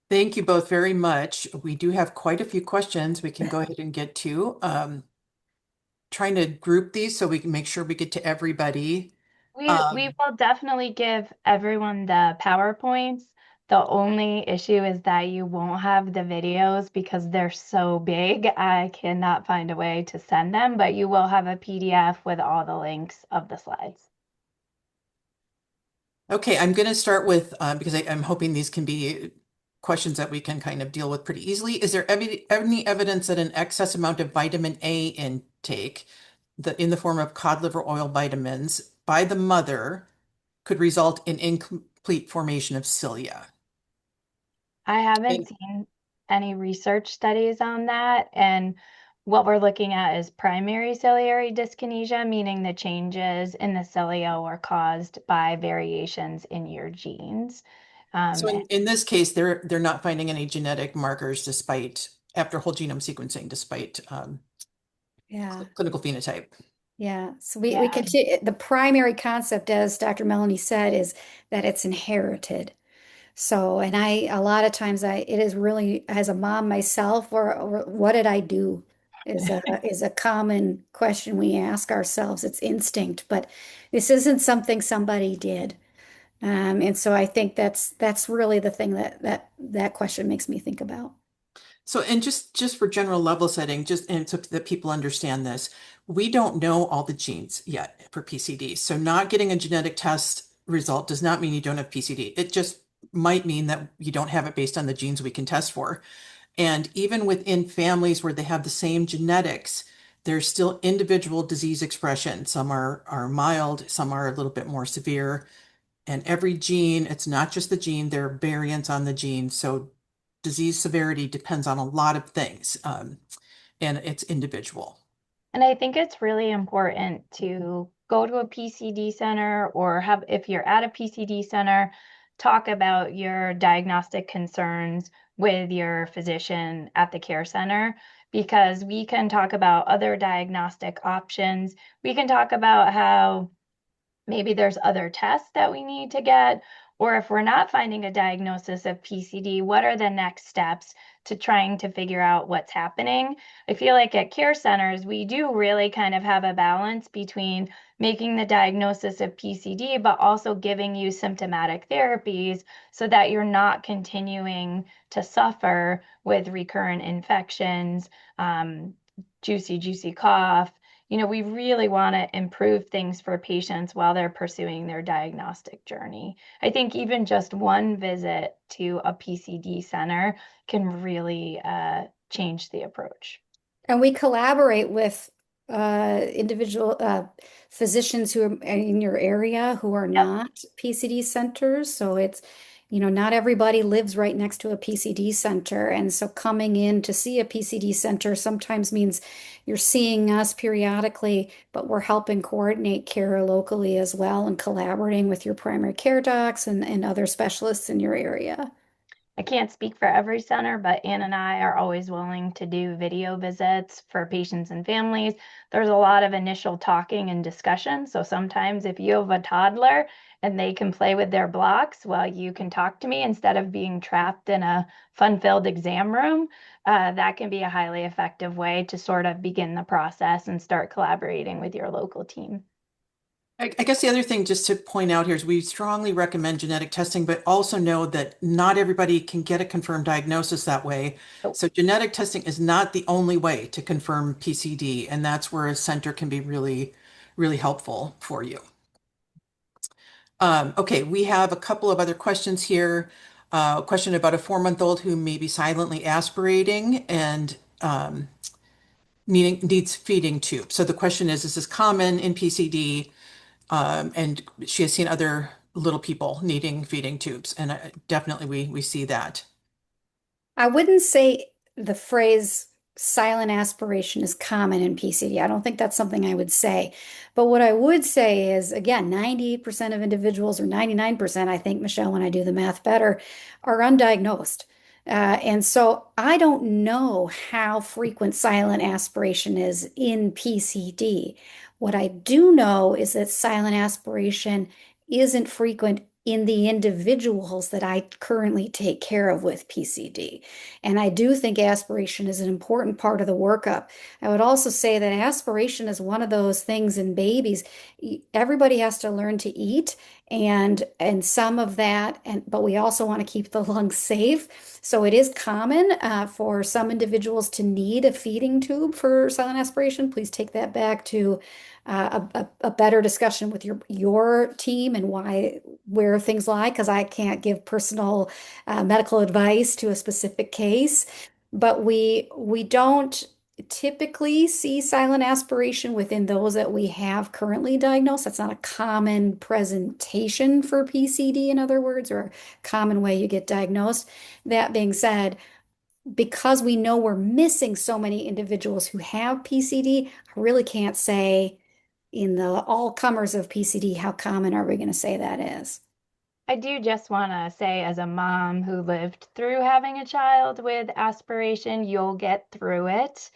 [SPEAKER 1] Thank you both very much. We do have quite a few questions we can go ahead and get to. Trying to group these so we can make sure we get to everybody.
[SPEAKER 2] We will definitely give everyone the PowerPoints. The only issue is that you won't have the videos because they're so big. I cannot find a way to send them, but you will have a PDF with all the links of the slides.
[SPEAKER 1] Okay, I'm going to start with, because I'm hoping these can be questions that we can kind of deal with pretty easily. Is there any evidence that an excess amount of vitamin A intake, in the form of cod liver oil vitamins, by the mother could result in incomplete formation of cilia?
[SPEAKER 2] I haven't
[SPEAKER 1] And
[SPEAKER 2] seen any research studies on that. And what we're looking at is primary ciliary dyskinesia, meaning the changes in the cilia were caused by variations in your genes.
[SPEAKER 1] so
[SPEAKER 2] Um,
[SPEAKER 1] in this case, they're not finding any genetic markers despite after whole genome sequencing, despite
[SPEAKER 3] Yeah.
[SPEAKER 1] clinical phenotype.
[SPEAKER 3] Yeah. So we
[SPEAKER 2] yeah.
[SPEAKER 3] continue. The primary concept, as Dr. Melanie said, is that it's inherited. So, and a lot of times it is really, as a mom myself, or what did I do is a common question we ask ourselves. It's instinct, but this isn't something somebody did. And so I think that's really the thing that question makes me think about.
[SPEAKER 1] So, and just for general level setting, just and so that people understand this, we don't know all the genes yet for PCD. So not getting a genetic test result does not mean you don't have PCD. It just might mean that you don't have it based on the genes we can test for. And even within families where they have the same genetics, there's still individual disease expression. Some are mild, some are a little bit more severe. And every gene, it's not just the gene, there are variants on the gene. So disease severity depends on a lot of things, and it's individual.
[SPEAKER 2] And I think it's really important to go to a PCD center or have, if you're at a PCD center, talk about your diagnostic concerns with your physician at the care center, because we can talk about other diagnostic options. We can talk about how maybe there's other tests that we need to get, or if we're not finding a diagnosis of PCD, what are the next steps to trying to figure out what's happening? I feel like at care centers, we do really kind of have a balance between making the diagnosis of PCD, but also giving you symptomatic therapies so that you're not continuing to suffer with recurrent infections, juicy cough. We really want to improve things for patients while they're pursuing their diagnostic journey. I think even just one visit to a PCD center can really change the approach.
[SPEAKER 3] And we collaborate with individual physicians who are in your area who are
[SPEAKER 2] Yep.
[SPEAKER 3] not PCD centers. So it's, not everybody lives right next to a PCD center. And so coming in to see a PCD center sometimes means you're seeing us periodically, but we're helping coordinate care locally as well and collaborating with your primary care docs and other specialists in your area.
[SPEAKER 2] I can't speak for every center, but Ann and I are always willing to do video visits for patients and families. There's a lot of initial talking and discussion. So sometimes if you have a toddler and they can play with their blocks, well, you can talk to me instead of being trapped in a fun-filled exam room. That can be a highly effective way to sort of begin the process and start collaborating with your local team.
[SPEAKER 1] I guess the other thing just to point out here is we strongly recommend genetic testing, but also know that not everybody can get a confirmed diagnosis that way.
[SPEAKER 2] So
[SPEAKER 1] So genetic testing is not the only way to confirm PCD, and that's where a center can be really, really helpful for you. Okay, we have a couple of other questions here. A question about a 4-month-old who may be silently aspirating and needs feeding tube. So the question is this common in PCD? And she has seen other little people needing feeding tubes, and definitely we see that.
[SPEAKER 3] I wouldn't say the phrase silent aspiration is common in PCD. I don't think that's something I would say. But what I would say is, again, 98% of individuals, or 99%, I think, Michelle, when I do the math better, are undiagnosed. And so I don't know how frequent silent aspiration is in PCD. What I do know is that silent aspiration isn't frequent in the individuals that I currently take care of with PCD. And I do think aspiration is an important part of the workup. I would also say that aspiration is one of those things in babies. Everybody has to learn to eat and some of that, but we also want to keep the lungs safe. So it is common for some individuals to need a feeding tube for silent aspiration. Please take that back to a better discussion with your team and where things lie, because I can't give personal medical advice to a specific case. But we don't typically see silent aspiration within those that we have currently diagnosed. That's not a common presentation for PCD, in other words, or a common way you get diagnosed. That being said, because we know we're missing so many individuals who have PCD, I really can't say in the all comers of PCD, how common are we going to say that is?
[SPEAKER 2] I do just want to say, as a mom who lived through having a child with aspiration, you'll get through it.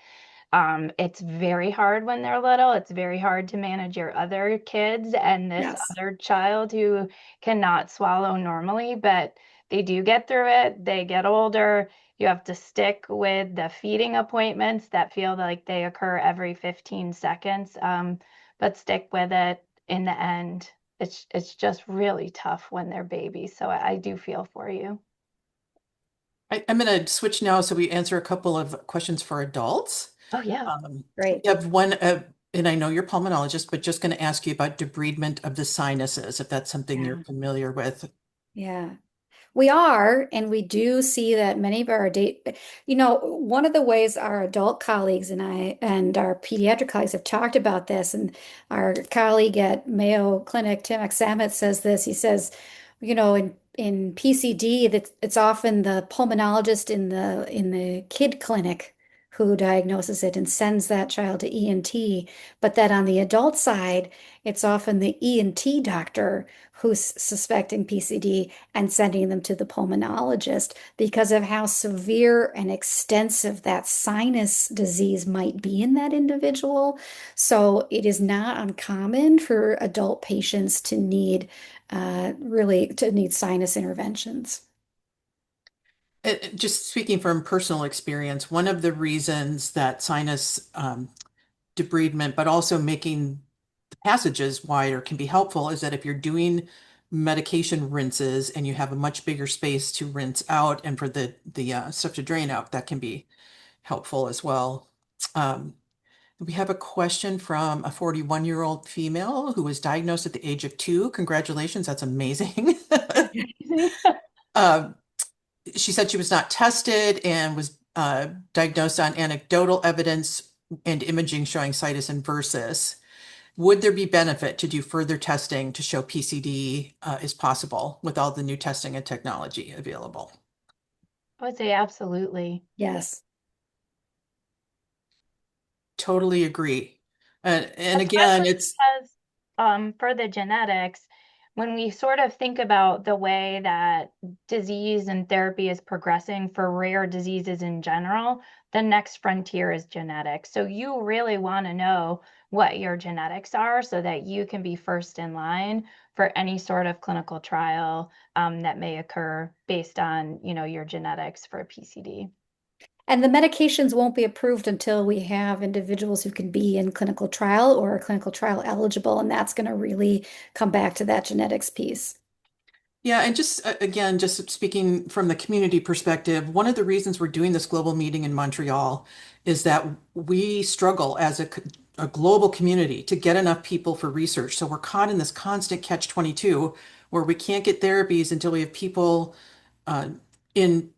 [SPEAKER 2] It's very hard when they're little. It's very hard to manage your other kids and this
[SPEAKER 3] Yes.
[SPEAKER 2] other child who cannot swallow normally, but they do get through it. They get older. You have to stick with the feeding appointments that feel like they occur every 15 seconds, but stick with it. In the end, it's just really tough when they're babies. So I do feel for you.
[SPEAKER 1] I'm going to switch now so we answer a couple of questions for adults.
[SPEAKER 2] Oh, yeah.
[SPEAKER 3] Great.
[SPEAKER 1] You have one, and I know you're a pulmonologist, but just going to ask you about debridement of the sinuses, if that's something you're
[SPEAKER 3] Yeah.
[SPEAKER 1] familiar with.
[SPEAKER 3] Yeah. We are, and we do see that many of our one of the ways our adult colleagues and I and our pediatric colleagues have talked about this, and our colleague at Mayo Clinic, Tim Aksamet, says this. He says, in PCD, that it's often the pulmonologist in the kid clinic who diagnoses it and sends that child to ENT, but that on the adult side, it's often the ENT doctor who's suspecting PCD and sending them to the pulmonologist because of how severe and extensive that sinus disease might be in that individual. So it is not uncommon for adult patients to need sinus interventions.
[SPEAKER 1] Just speaking from personal experience, one of the reasons that sinus debridement, but also making the passages wider can be helpful is that if you're doing medication rinses and you have a much bigger space to rinse out and for the stuff to drain out, that can be helpful as well. We have a question from a 41-year-old female who was diagnosed at the age of 2. Congratulations, that's amazing. Um, she said she was not tested and was diagnosed on anecdotal evidence and imaging showing situs inversus. Would there be benefit to do further testing to show PCD is possible with all the new testing and technology available?
[SPEAKER 2] I would say absolutely.
[SPEAKER 3] Yes.
[SPEAKER 1] Totally agree. And again,
[SPEAKER 2] Especially
[SPEAKER 1] it's
[SPEAKER 2] because for the genetics, when we sort of think about the way that disease and therapy is progressing for rare diseases in general, the next frontier is genetics. So you really want to know what your genetics are so that you can be first in line for any sort of clinical trial that may occur based on, your genetics for PCD.
[SPEAKER 3] And the medications won't be approved until we have individuals who can be in clinical trial or are clinical trial eligible, and that's going to really come back to that genetics piece.
[SPEAKER 1] yeah, and just again, just speaking from the community perspective, one of the reasons we're doing this global meeting in Montreal is that we struggle as a global community to get enough people for research. So we're caught in this constant catch-22 where we can't get therapies until we have people uh, in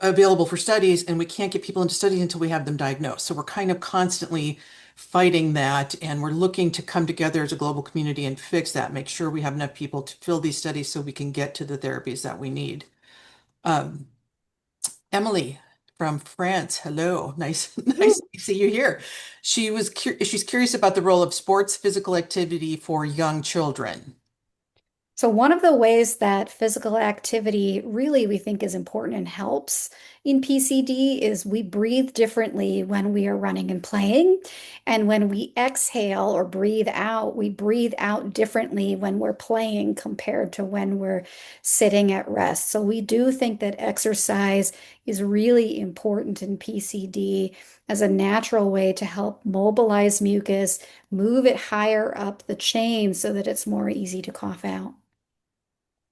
[SPEAKER 1] available for studies, and we can't get people into studies until we have them diagnosed. So we're kind of constantly fighting that, and we're looking to come together as a global community and fix that, make sure we have enough people to fill these studies so we can get to the therapies that we need. Um, Emily from France, hello, nice, nice to see you here. She's curious about the role of sports physical activity for young children.
[SPEAKER 3] So one of the ways that physical activity really we think is important and helps in PCD is we breathe differently when we are running and playing. And when we exhale or breathe out, we breathe out differently when we're playing compared to when we're sitting at rest. So we do think that exercise is really important in PCD as a natural way to help mobilize mucus, move it higher up the chain so that it's more easy to cough out.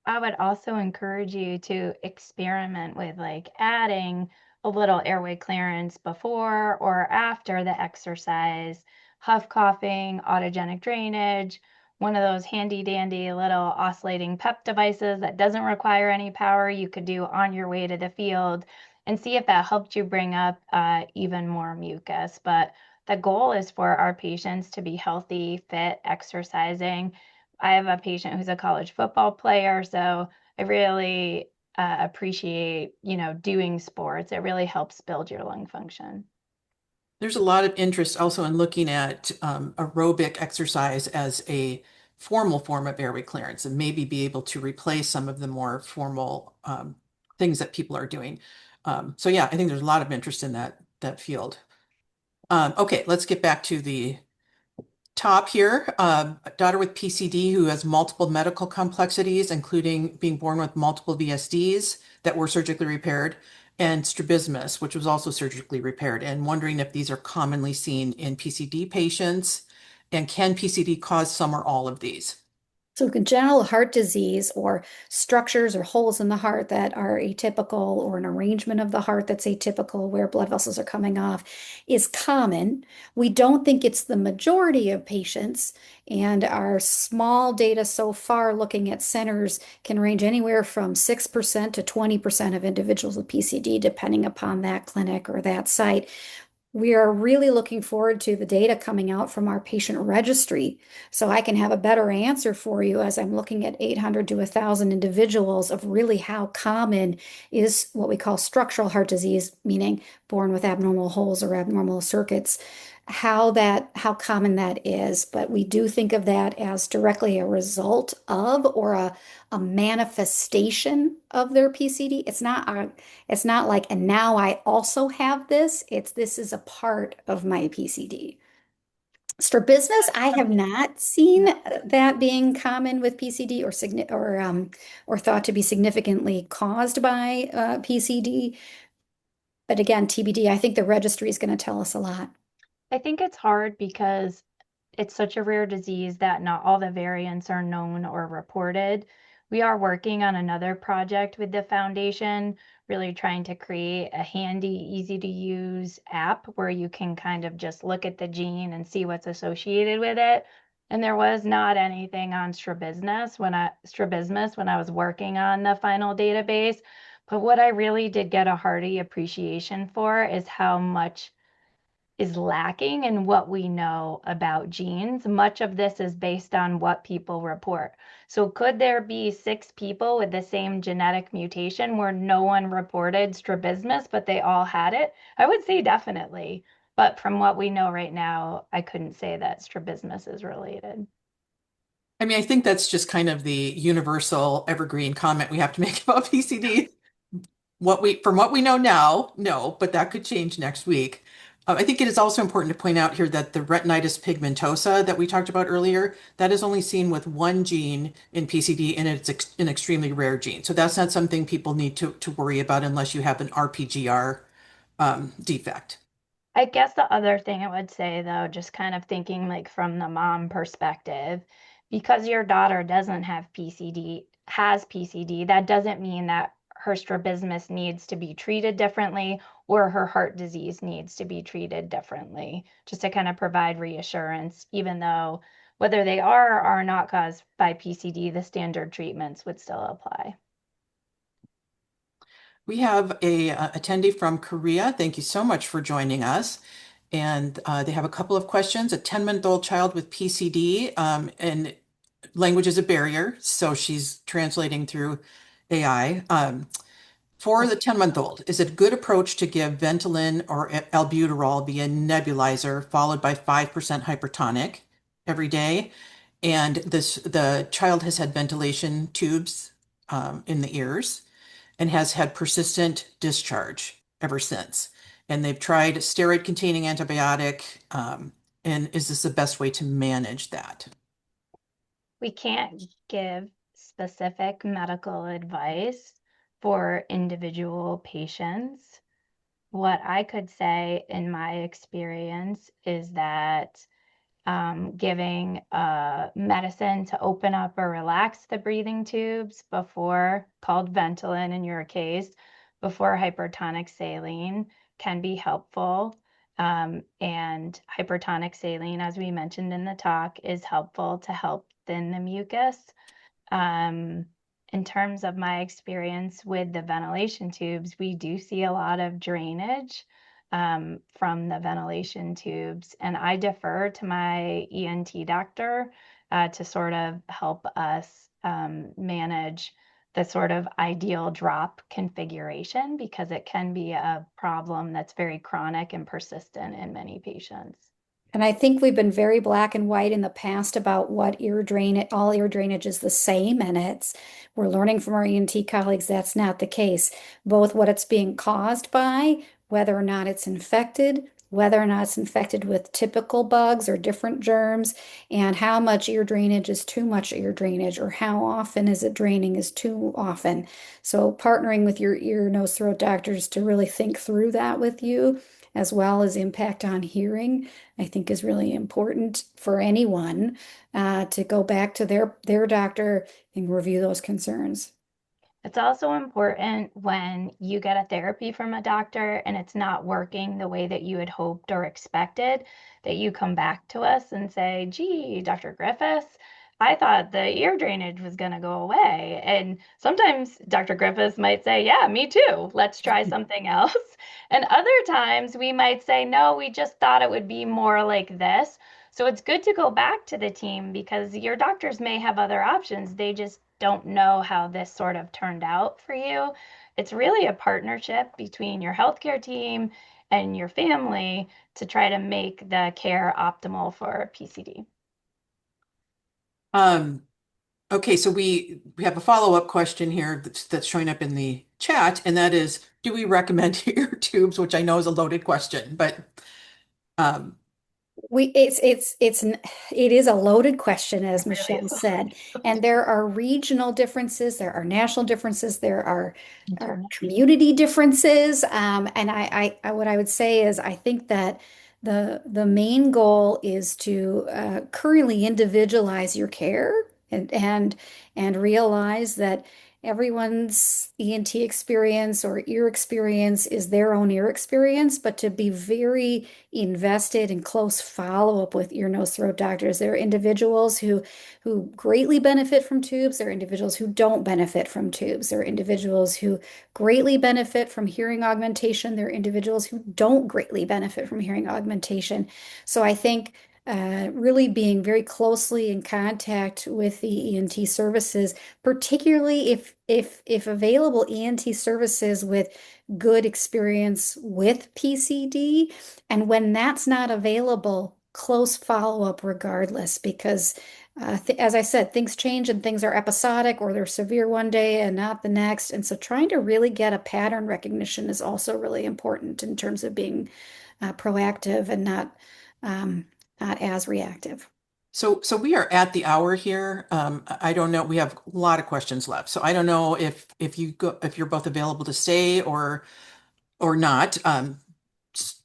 [SPEAKER 2] I would also encourage you to experiment with like adding a little airway clearance before or after the exercise, huff coughing, autogenic drainage, one of those handy dandy little oscillating PEP devices that doesn't require any power you could do on your way to the field and see if that helped you bring up even more mucus. But the goal is for our patients to be healthy, fit, exercising. I have a patient who's a college football player, so I really appreciate, doing sports. It really helps build your lung function.
[SPEAKER 1] There's a lot of interest also in looking at aerobic exercise as a formal form of airway clearance and maybe be able to replace some of the more formal things that people are doing. So yeah, I think there's a lot of interest in that field. Okay, let's get back to the top here. A daughter with PCD who has multiple medical complexities, including being born with multiple VSDs that were surgically repaired, and strabismus, which was also surgically repaired, and wondering if these are commonly seen in PCD patients, and can PCD cause some or all of these?
[SPEAKER 3] So congenital heart disease or structures or holes in the heart that are atypical or an arrangement of the heart that's atypical where blood vessels are coming off is common. We don't think it's the majority of patients, and our small data so far looking at centers can range anywhere from 6% to 20% of individuals with PCD, depending upon that clinic or that site. We are really looking forward to the data coming out from our patient registry so I can have a better answer for you as I'm looking at 800 to 1,000 individuals of really how common is what we call structural heart disease, meaning born with abnormal holes or abnormal circuits, how common that is. But we do think of that as directly a result of or a manifestation of their PCD. It's not like, and now I also have this. This is a part of my PCD. Strabismus, I have not seen that being common with PCD or thought to be significantly caused by PCD. But again, TBD, I think the registry is going to tell us a lot.
[SPEAKER 2] I think it's hard because it's such a rare disease that not all the variants are known or reported. We are working on another project with the foundation, really trying to create a handy, easy to use app where you can kind of just look at the gene and see what's associated with it. And there was not anything on strabismus when I was working on the final database. But what I really did get a hearty appreciation for is how much is lacking in what we know about genes. Much of this is based on what people report. So could there be 6 people with the same genetic mutation where no one reported strabismus, but they all had it? I would say definitely. But from what we know right now, I couldn't say that strabismus is related.
[SPEAKER 1] I mean, I think that's just kind of the universal evergreen comment we have to make about PCD. From what we know now, no, but that could change next week. I think it is also important to point out here that the retinitis pigmentosa that we talked about earlier, that is only seen with one gene in PCD, and it's an extremely rare gene. So that's not something people need to worry about unless you have an RPGR defect.
[SPEAKER 2] I guess the other thing I would say, though, just kind of thinking like from the mom perspective, because your daughter doesn't have has PCD, that doesn't mean that her strabismus needs to be treated differently or her heart disease needs to be treated differently, just to kind of provide reassurance, even though whether they are or are not caused by PCD, the standard treatments would still apply.
[SPEAKER 1] We have a attendee from Korea. Thank you so much for joining us. And they have a couple of questions. A 10-month-old child with PCD, and language is a barrier, so she's translating through AI. For the 10-month-old, is it a good approach to give Ventolin or albuterol via nebulizer followed by 5% hypertonic every day? And the child has had ventilation tubes in the ears and has had persistent discharge ever since. And they've tried steroid-containing antibiotic. And is this the best way to manage that?
[SPEAKER 2] We can't give specific medical advice for individual patients. What I could say in my experience is that giving medicine to open up or relax the breathing tubes before, called Ventolin in your case, before hypertonic saline can be helpful. And hypertonic saline, as we mentioned in the talk, is helpful to help thin the mucus. In terms of my experience with the ventilation tubes, we do see a lot of drainage from the ventilation tubes. And I defer to my ENT doctor to sort of help us manage the sort of ideal drop configuration, because it can be a problem that's very chronic and persistent in many patients.
[SPEAKER 3] And I think we've been very black and white in the past about what ear drainage, all ear drainage is the same. And we're learning from our ENT colleagues that's not the case. Both what it's being caused by, whether or not it's infected, whether or not it's infected with typical bugs or different germs, and how much ear drainage is too much ear drainage, or how often is it draining is too often. So partnering with your ear, nose, throat doctors to really think through that with you, as well as impact on hearing, I think is really important for anyone to go back to their doctor and review those concerns.
[SPEAKER 2] It's also important when you get a therapy from a doctor and it's not working the way that you had hoped or expected, that you come back to us and say, gee, Dr. Griffiths, I thought the ear drainage was going to go away. And sometimes Dr. Griffiths might say, yeah, me too. Let's try something else. And other times we might say, no, we just thought it would be more like this. So it's good to go back to the team, because your doctors may have other options. They just don't know how this sort of turned out for you. It's really a partnership between your healthcare team and your family to try to make the care optimal for PCD.
[SPEAKER 1] Okay, so we have a follow-up question here that's showing up in the chat, and that is, do we recommend ear tubes? Which I know is a loaded question, but um,
[SPEAKER 3] It is a loaded question, as
[SPEAKER 2] It really
[SPEAKER 3] Michelle
[SPEAKER 2] is.
[SPEAKER 3] said, and there are regional differences, there are national differences, there are community differences. And what I would say is, I think that the main goal is to currently individualize your care, and realize that everyone's ENT experience or ear experience is their own ear experience, but to be very invested in close follow-up with ear, nose, throat doctors. There are individuals who greatly benefit from tubes. There are individuals who don't benefit from tubes. There are individuals who greatly benefit from hearing augmentation. There are individuals who don't greatly benefit from hearing augmentation. So I think really being very closely in contact with the ENT services, particularly if available ENT services with good experience with PCD, and when that's not available, close follow-up regardless, because as I said, things change and things are episodic, or they're severe one day and not the next. And so trying to really get a pattern recognition is also really important in terms of being proactive and not as reactive.
[SPEAKER 1] so we are at the hour here. I don't know. We have a lot of questions left, so I don't know if you're both available to stay or not.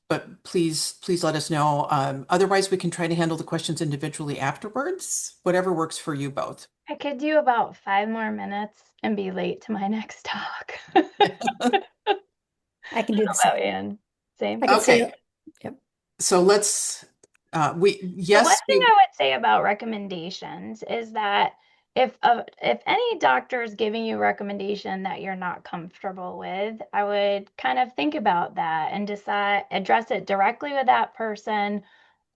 [SPEAKER 1] But please let us know. Otherwise, we can try to handle the questions individually afterwards. Whatever works for you both.
[SPEAKER 2] I could do about 5 more minutes and be late to my next talk.
[SPEAKER 3] I can do
[SPEAKER 2] How
[SPEAKER 3] the
[SPEAKER 2] about
[SPEAKER 3] same.
[SPEAKER 2] Ian? Same?
[SPEAKER 3] I can see
[SPEAKER 1] Okay,
[SPEAKER 3] it. Yep.
[SPEAKER 1] so let's
[SPEAKER 2] The one thing I would say about recommendations is that if any doctor is giving you a recommendation that you're not comfortable with, I would kind of think about that and address it directly with that person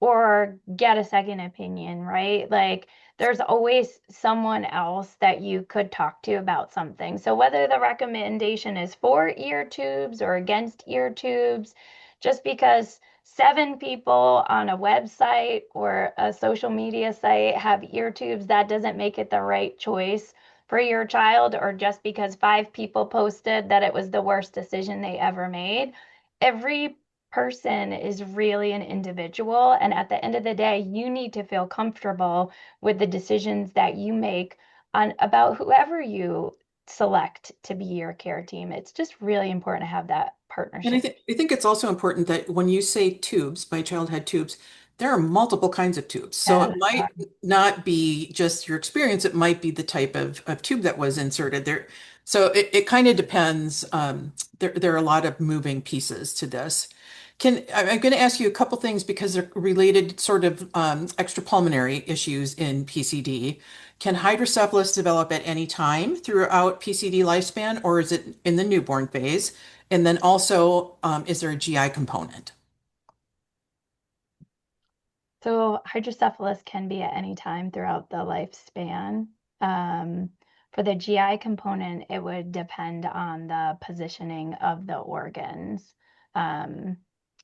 [SPEAKER 2] or get a second opinion, right? Like there's always someone else that you could talk to about something. So whether the recommendation is for ear tubes or against ear tubes, just because 7 people on a website or a social media site have ear tubes, that doesn't make it the right choice for your child, or just because 5 people posted that it was the worst decision they ever made. Every person is really an individual, and at the end of the day, you need to feel comfortable with the decisions that you make on about whoever you select to be your care team. It's just really important to have that
[SPEAKER 1] And
[SPEAKER 2] partnership.
[SPEAKER 1] I think it's also important that when you say tubes, my child had tubes, there are multiple kinds of tubes. So
[SPEAKER 2] Yeah.
[SPEAKER 1] it might not be just your experience, it might be the type of tube that was inserted there. So it kind of depends. There are a lot of moving pieces to this. I'm going to ask you a couple things because they're related sort of extrapulmonary issues in PCD. Can hydrocephalus develop at any time throughout PCD lifespan, or is it in the newborn phase? And then also, is there a GI component?
[SPEAKER 2] So hydrocephalus can be at any time throughout the lifespan. Um, for the GI component, it would depend on the positioning of the organs. Um,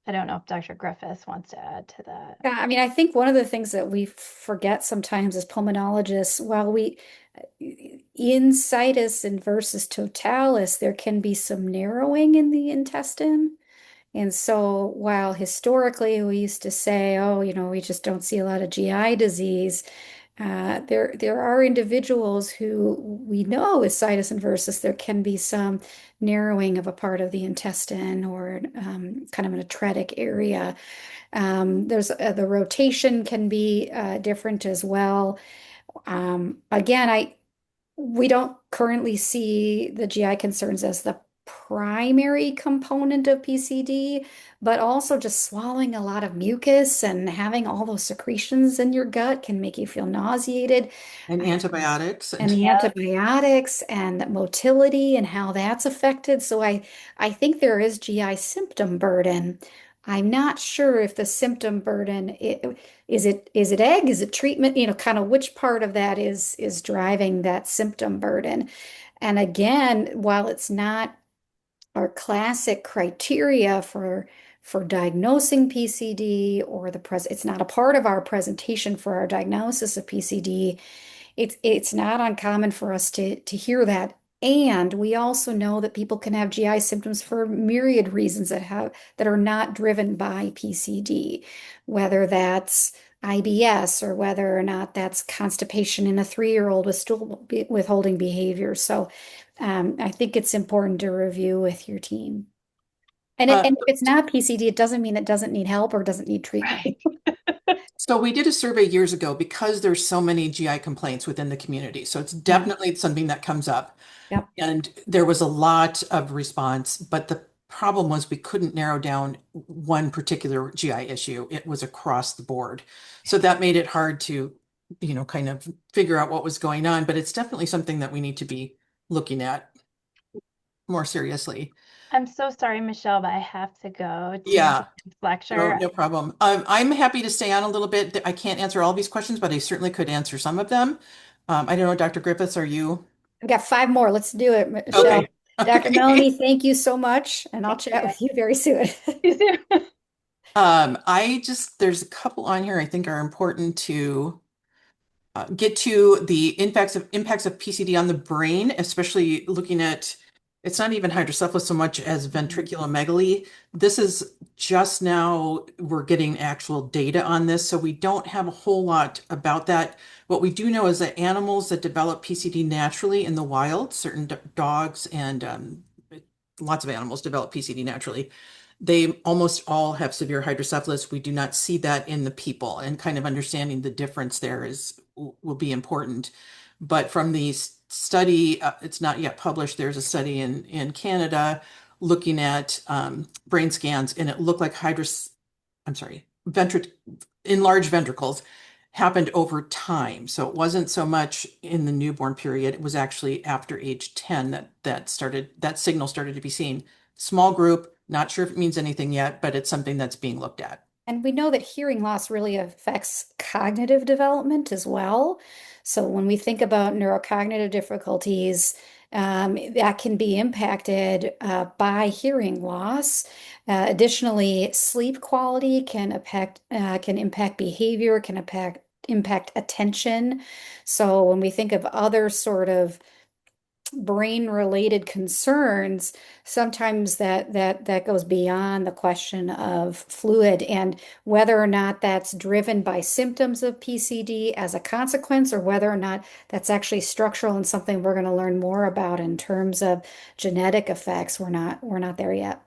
[SPEAKER 2] I don't know if Dr. Griffiths wants to add to that.
[SPEAKER 3] Yeah, I mean, I think one of the things that we forget sometimes as pulmonologists, while in situs and versus totalis, there can be some narrowing in the intestine. And so while historically we used to say, oh, we just don't see a lot of GI disease, there are individuals who we know with situs inversus, there can be some narrowing of a part of the intestine or kind of an atretic area. There's the rotation can be different as well. Again, we don't currently see the GI concerns as the primary component of PCD, but also just swallowing a lot of mucus and having all those secretions in your gut can make you feel nauseated.
[SPEAKER 1] And antibiotics
[SPEAKER 3] And
[SPEAKER 1] and
[SPEAKER 3] the
[SPEAKER 2] Yeah.
[SPEAKER 3] antibiotics and the motility and how that's affected. So I think there is GI symptom burden. I'm not sure if the symptom burden is it egg, is it treatment, kind of which part of that is driving that symptom burden. And again, while it's not our classic criteria for diagnosing PCD or it's not a part of our presentation for our diagnosis of PCD. It's not uncommon for us to hear that. And we also know that people can have GI symptoms for myriad reasons that are not driven by PCD, whether that's IBS or whether or not that's constipation in a 3-year-old with stool withholding behavior. So I think it's important to review with your team.
[SPEAKER 1] uh,
[SPEAKER 3] And if it's not PCD, it doesn't mean it doesn't need help or doesn't need treatment.
[SPEAKER 2] Right.
[SPEAKER 1] so we did a survey years ago because there's so many GI complaints within the community. So it's
[SPEAKER 3] Yeah.
[SPEAKER 1] definitely something that comes up.
[SPEAKER 3] Yep.
[SPEAKER 1] And there was a lot of response, but the problem was we couldn't narrow down one particular GI issue. It was across the board. So that made it hard to, kind of figure out what was going on, but it's definitely something that we need to be looking at more seriously.
[SPEAKER 2] I'm so sorry, Michelle, but I have to go to my
[SPEAKER 1] Yeah,
[SPEAKER 2] next lecture.
[SPEAKER 1] no problem. I'm happy to stay on a little bit. I can't answer all these questions, but I certainly could answer some of them. I don't know, Dr. Griffiths, are you?
[SPEAKER 3] I've got 5 more. Let's do it, Michelle.
[SPEAKER 1] Okay.
[SPEAKER 3] Dr.
[SPEAKER 1] Okay.
[SPEAKER 3] Melanie, thank you so much, and I'll
[SPEAKER 2] Thank
[SPEAKER 3] chat
[SPEAKER 2] you.
[SPEAKER 3] with you very soon.
[SPEAKER 2] You too.
[SPEAKER 1] There's a couple on here I think are important to get to the impacts of PCD on the brain, especially looking at it's not even hydrocephalus so much as ventriculomegaly. This is just now we're getting actual data on this, so we don't have a whole lot about that. What we do know is that animals that develop PCD naturally in the wild, certain dogs and lots of animals develop PCD naturally. They almost all have severe hydrocephalus. We do not see that in the people, and kind of understanding the difference there will be important. But from the study, it's not yet published. There's a study in Canada looking at brain scans, and it looked like I'm sorry, enlarged ventricles, happened over time. So it wasn't so much in the newborn period. It was actually after age 10 that signal started to be seen. Small group, not sure if it means anything yet, but it's something that's being looked at.
[SPEAKER 3] And we know that hearing loss really affects cognitive development as well. So when we think about neurocognitive difficulties, that can be impacted by hearing loss. Additionally, sleep quality can impact behavior, can impact attention. So when we think of other sort of brain-related concerns, sometimes that goes beyond the question of fluid and whether or not that's driven by symptoms of PCD as a consequence, or whether or not that's actually structural and something we're going to learn more about in terms of genetic effects. We're not there yet.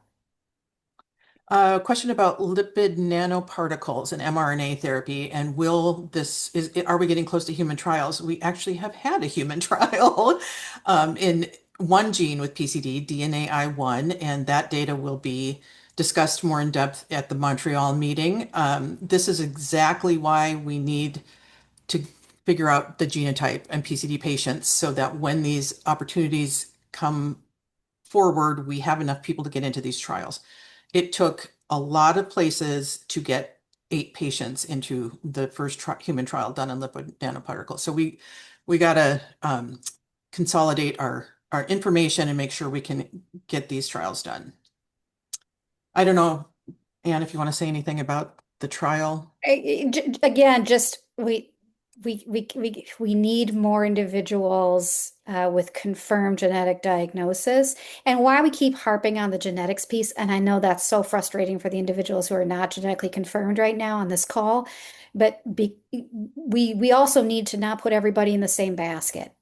[SPEAKER 1] A question about lipid nanoparticles and mRNA therapy, and are we getting close to human trials? We actually have had a human trial in one gene with PCD, DNAi1, and that data will be discussed more in depth at the Montreal meeting. This is exactly why we need to figure out the genotype and PCD patients so that when these opportunities come forward, we have enough people to get into these trials. It took a lot of places to get 8 patients into the first human trial done on lipid nanoparticles. So we got to consolidate our information and make sure we can get these trials done. I don't know, Anne, if you want to say anything about the trial.
[SPEAKER 3] Again, just we need more individuals with confirmed genetic diagnosis. And why we keep harping on the genetics piece, and I know that's so frustrating for the individuals who are not genetically confirmed right now on this call, but we also need to not put everybody in the same basket.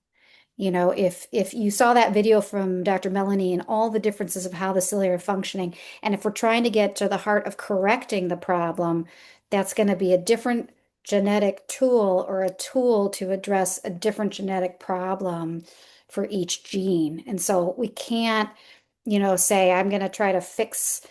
[SPEAKER 3] You know, if you saw that video from Dr. Melanie and all the differences of how the cilia are functioning, and if we're trying to get to the heart of correcting the problem, that's going to be a different genetic tool or a tool to address a different genetic problem for each gene. And so we can't, say, I'm going to try to fix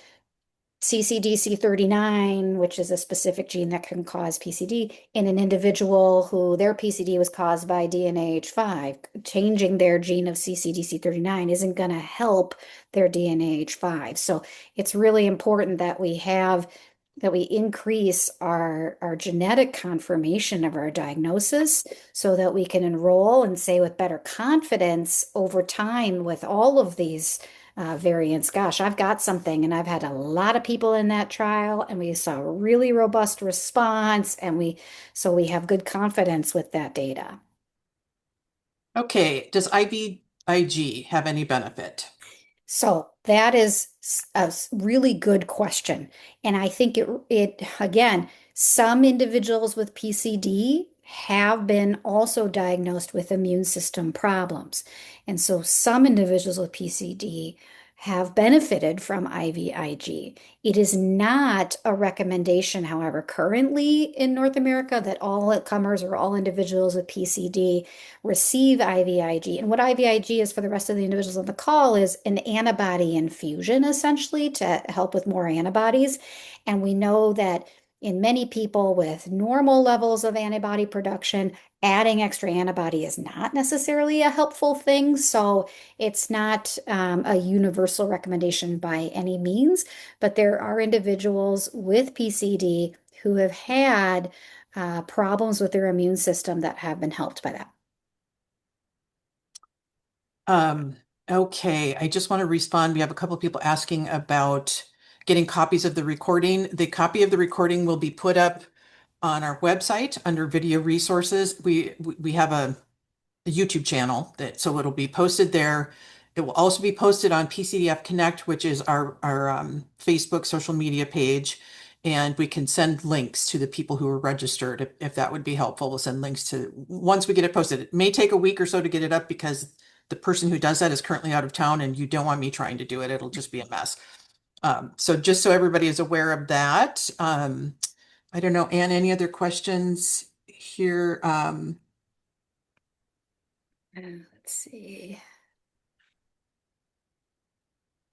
[SPEAKER 3] CCDC39, which is a specific gene that can cause PCD, in an individual who their PCD was caused by DNAH5. Changing their gene of CCDC39 isn't going to help their DNAH5. So it's really important that we increase our genetic confirmation of our diagnosis so that we can enroll and say with better confidence over time with all of these variants. Gosh, I've got something, and I've had a lot of people in that trial, and we saw a really robust response, and we have good confidence with that data.
[SPEAKER 1] Okay, does IVIG have any benefit?
[SPEAKER 3] So that is a really good question. And I think it again, some individuals with PCD have been also diagnosed with immune system problems. And so some individuals with PCD have benefited from IVIG. It is not a recommendation, however, currently in North America that all comers or all individuals with PCD receive IVIG. And what IVIG is for the rest of the individuals on the call is an antibody infusion, essentially, to help with more antibodies. And we know that in many people with normal levels of antibody production, adding extra antibody is not necessarily a helpful thing. So it's not a universal recommendation by any means, but there are individuals with PCD who have had problems with their immune system that have been helped by that.
[SPEAKER 1] Okay, I just want to respond. We have a couple of people asking about getting copies of the recording. The copy of the recording will be put up on our website under video resources. We have a YouTube channel so it'll be posted there. It will also be posted on PCDF Connect, which is our Facebook social media page. And we can send links to the people who are registered if that would be helpful. We'll send links once we get it posted. It may take a week or so to get it up because the person who does that is currently out of town and you don't want me trying to do it. It'll just be a mess. So just so everybody is aware of that. I don't know, Anne, any other questions here?
[SPEAKER 3] Let's see.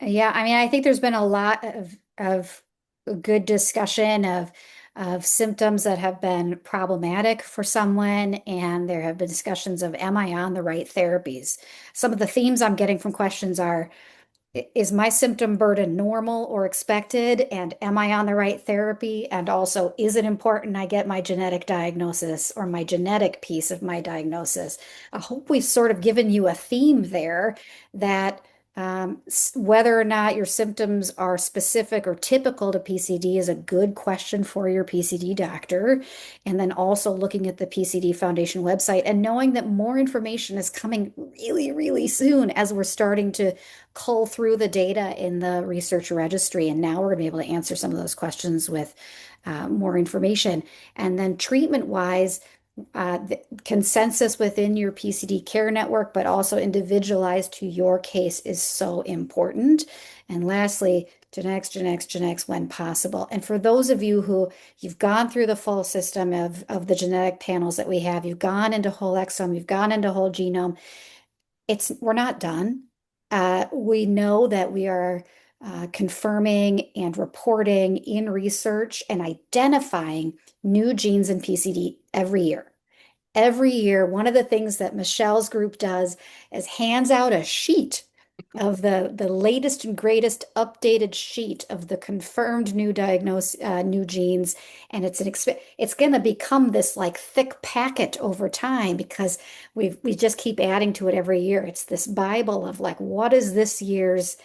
[SPEAKER 3] Yeah, I mean, I think there's been a lot of good discussion of of symptoms that have been problematic for someone, and there have been discussions of, am I on the right therapies? Some of the themes I'm getting from questions are, is my symptom burden normal or expected? And am I on the right therapy? And also, is it important I get my genetic diagnosis or my genetic piece of my diagnosis? I hope we've sort of given you a theme there that whether or not your symptoms are specific or typical to PCD is a good question for your PCD doctor. And then also looking at the PCD Foundation website and knowing that more information is coming really, really soon as we're starting to cull through the data in the research registry. And now we're going to be able to answer some of those questions with more information. And then treatment wise, the consensus within your PCD care network, but also individualized to your case is so important. And lastly, genetics when possible. And for those of you who you've gone through the full system of the genetic panels that we have, you've gone into whole exome, you've gone into whole genome, we're not done. We know that we are confirming and reporting in research and identifying new genes in PCD every year. Every year, one of the things that Michelle's group does is hands out a sheet of the latest and greatest updated sheet of the confirmed new new genes, and it's going to become this like thick packet over time because we just keep adding to it every year. It's this Bible of like, what is this year's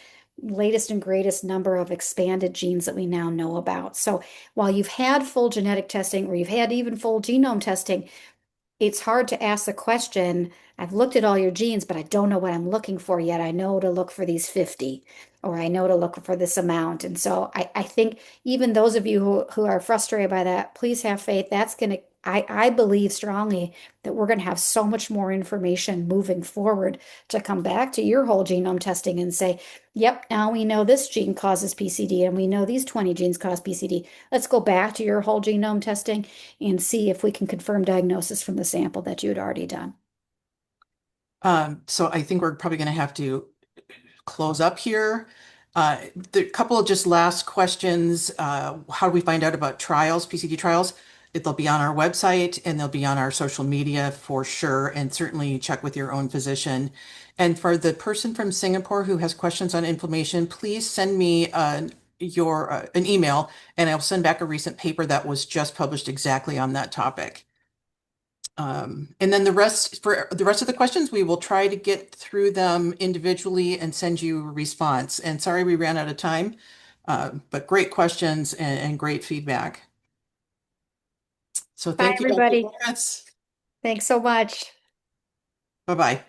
[SPEAKER 3] latest and greatest number of expanded genes that we now know about. So while you've had full genetic testing or you've had even full genome testing, it's hard to ask the question, I've looked at all your genes, but I don't know what I'm looking for yet. I know to look for these 50, or I know to look for this amount. And so I think even those of you who are frustrated by that, please have faith. I believe strongly that we're going to have so much more information moving forward to come back to your whole genome testing and say, yep, now we know this gene causes PCD and we know these 20 genes cause PCD. Let's go back to your whole genome testing and see if we can confirm diagnosis from the sample that you had already done.
[SPEAKER 1] So I think we're probably going to have to close up here. The couple of just last questions. How do we find out about trials, PCD trials? They'll be on our website and they'll be on our social media for sure. And certainly check with your own physician. And for the person from Singapore who has questions on inflammation, please send me an email and I'll send back a recent paper that was just published exactly on that topic. And then for the rest of the questions, we will try to get through them individually and send you a response. And sorry we ran out of time, but great questions and great feedback. So
[SPEAKER 3] Bye,
[SPEAKER 1] thank you, Dr.
[SPEAKER 3] everybody.
[SPEAKER 1] Lawrence.
[SPEAKER 3] Thanks so much.
[SPEAKER 1] Bye-bye.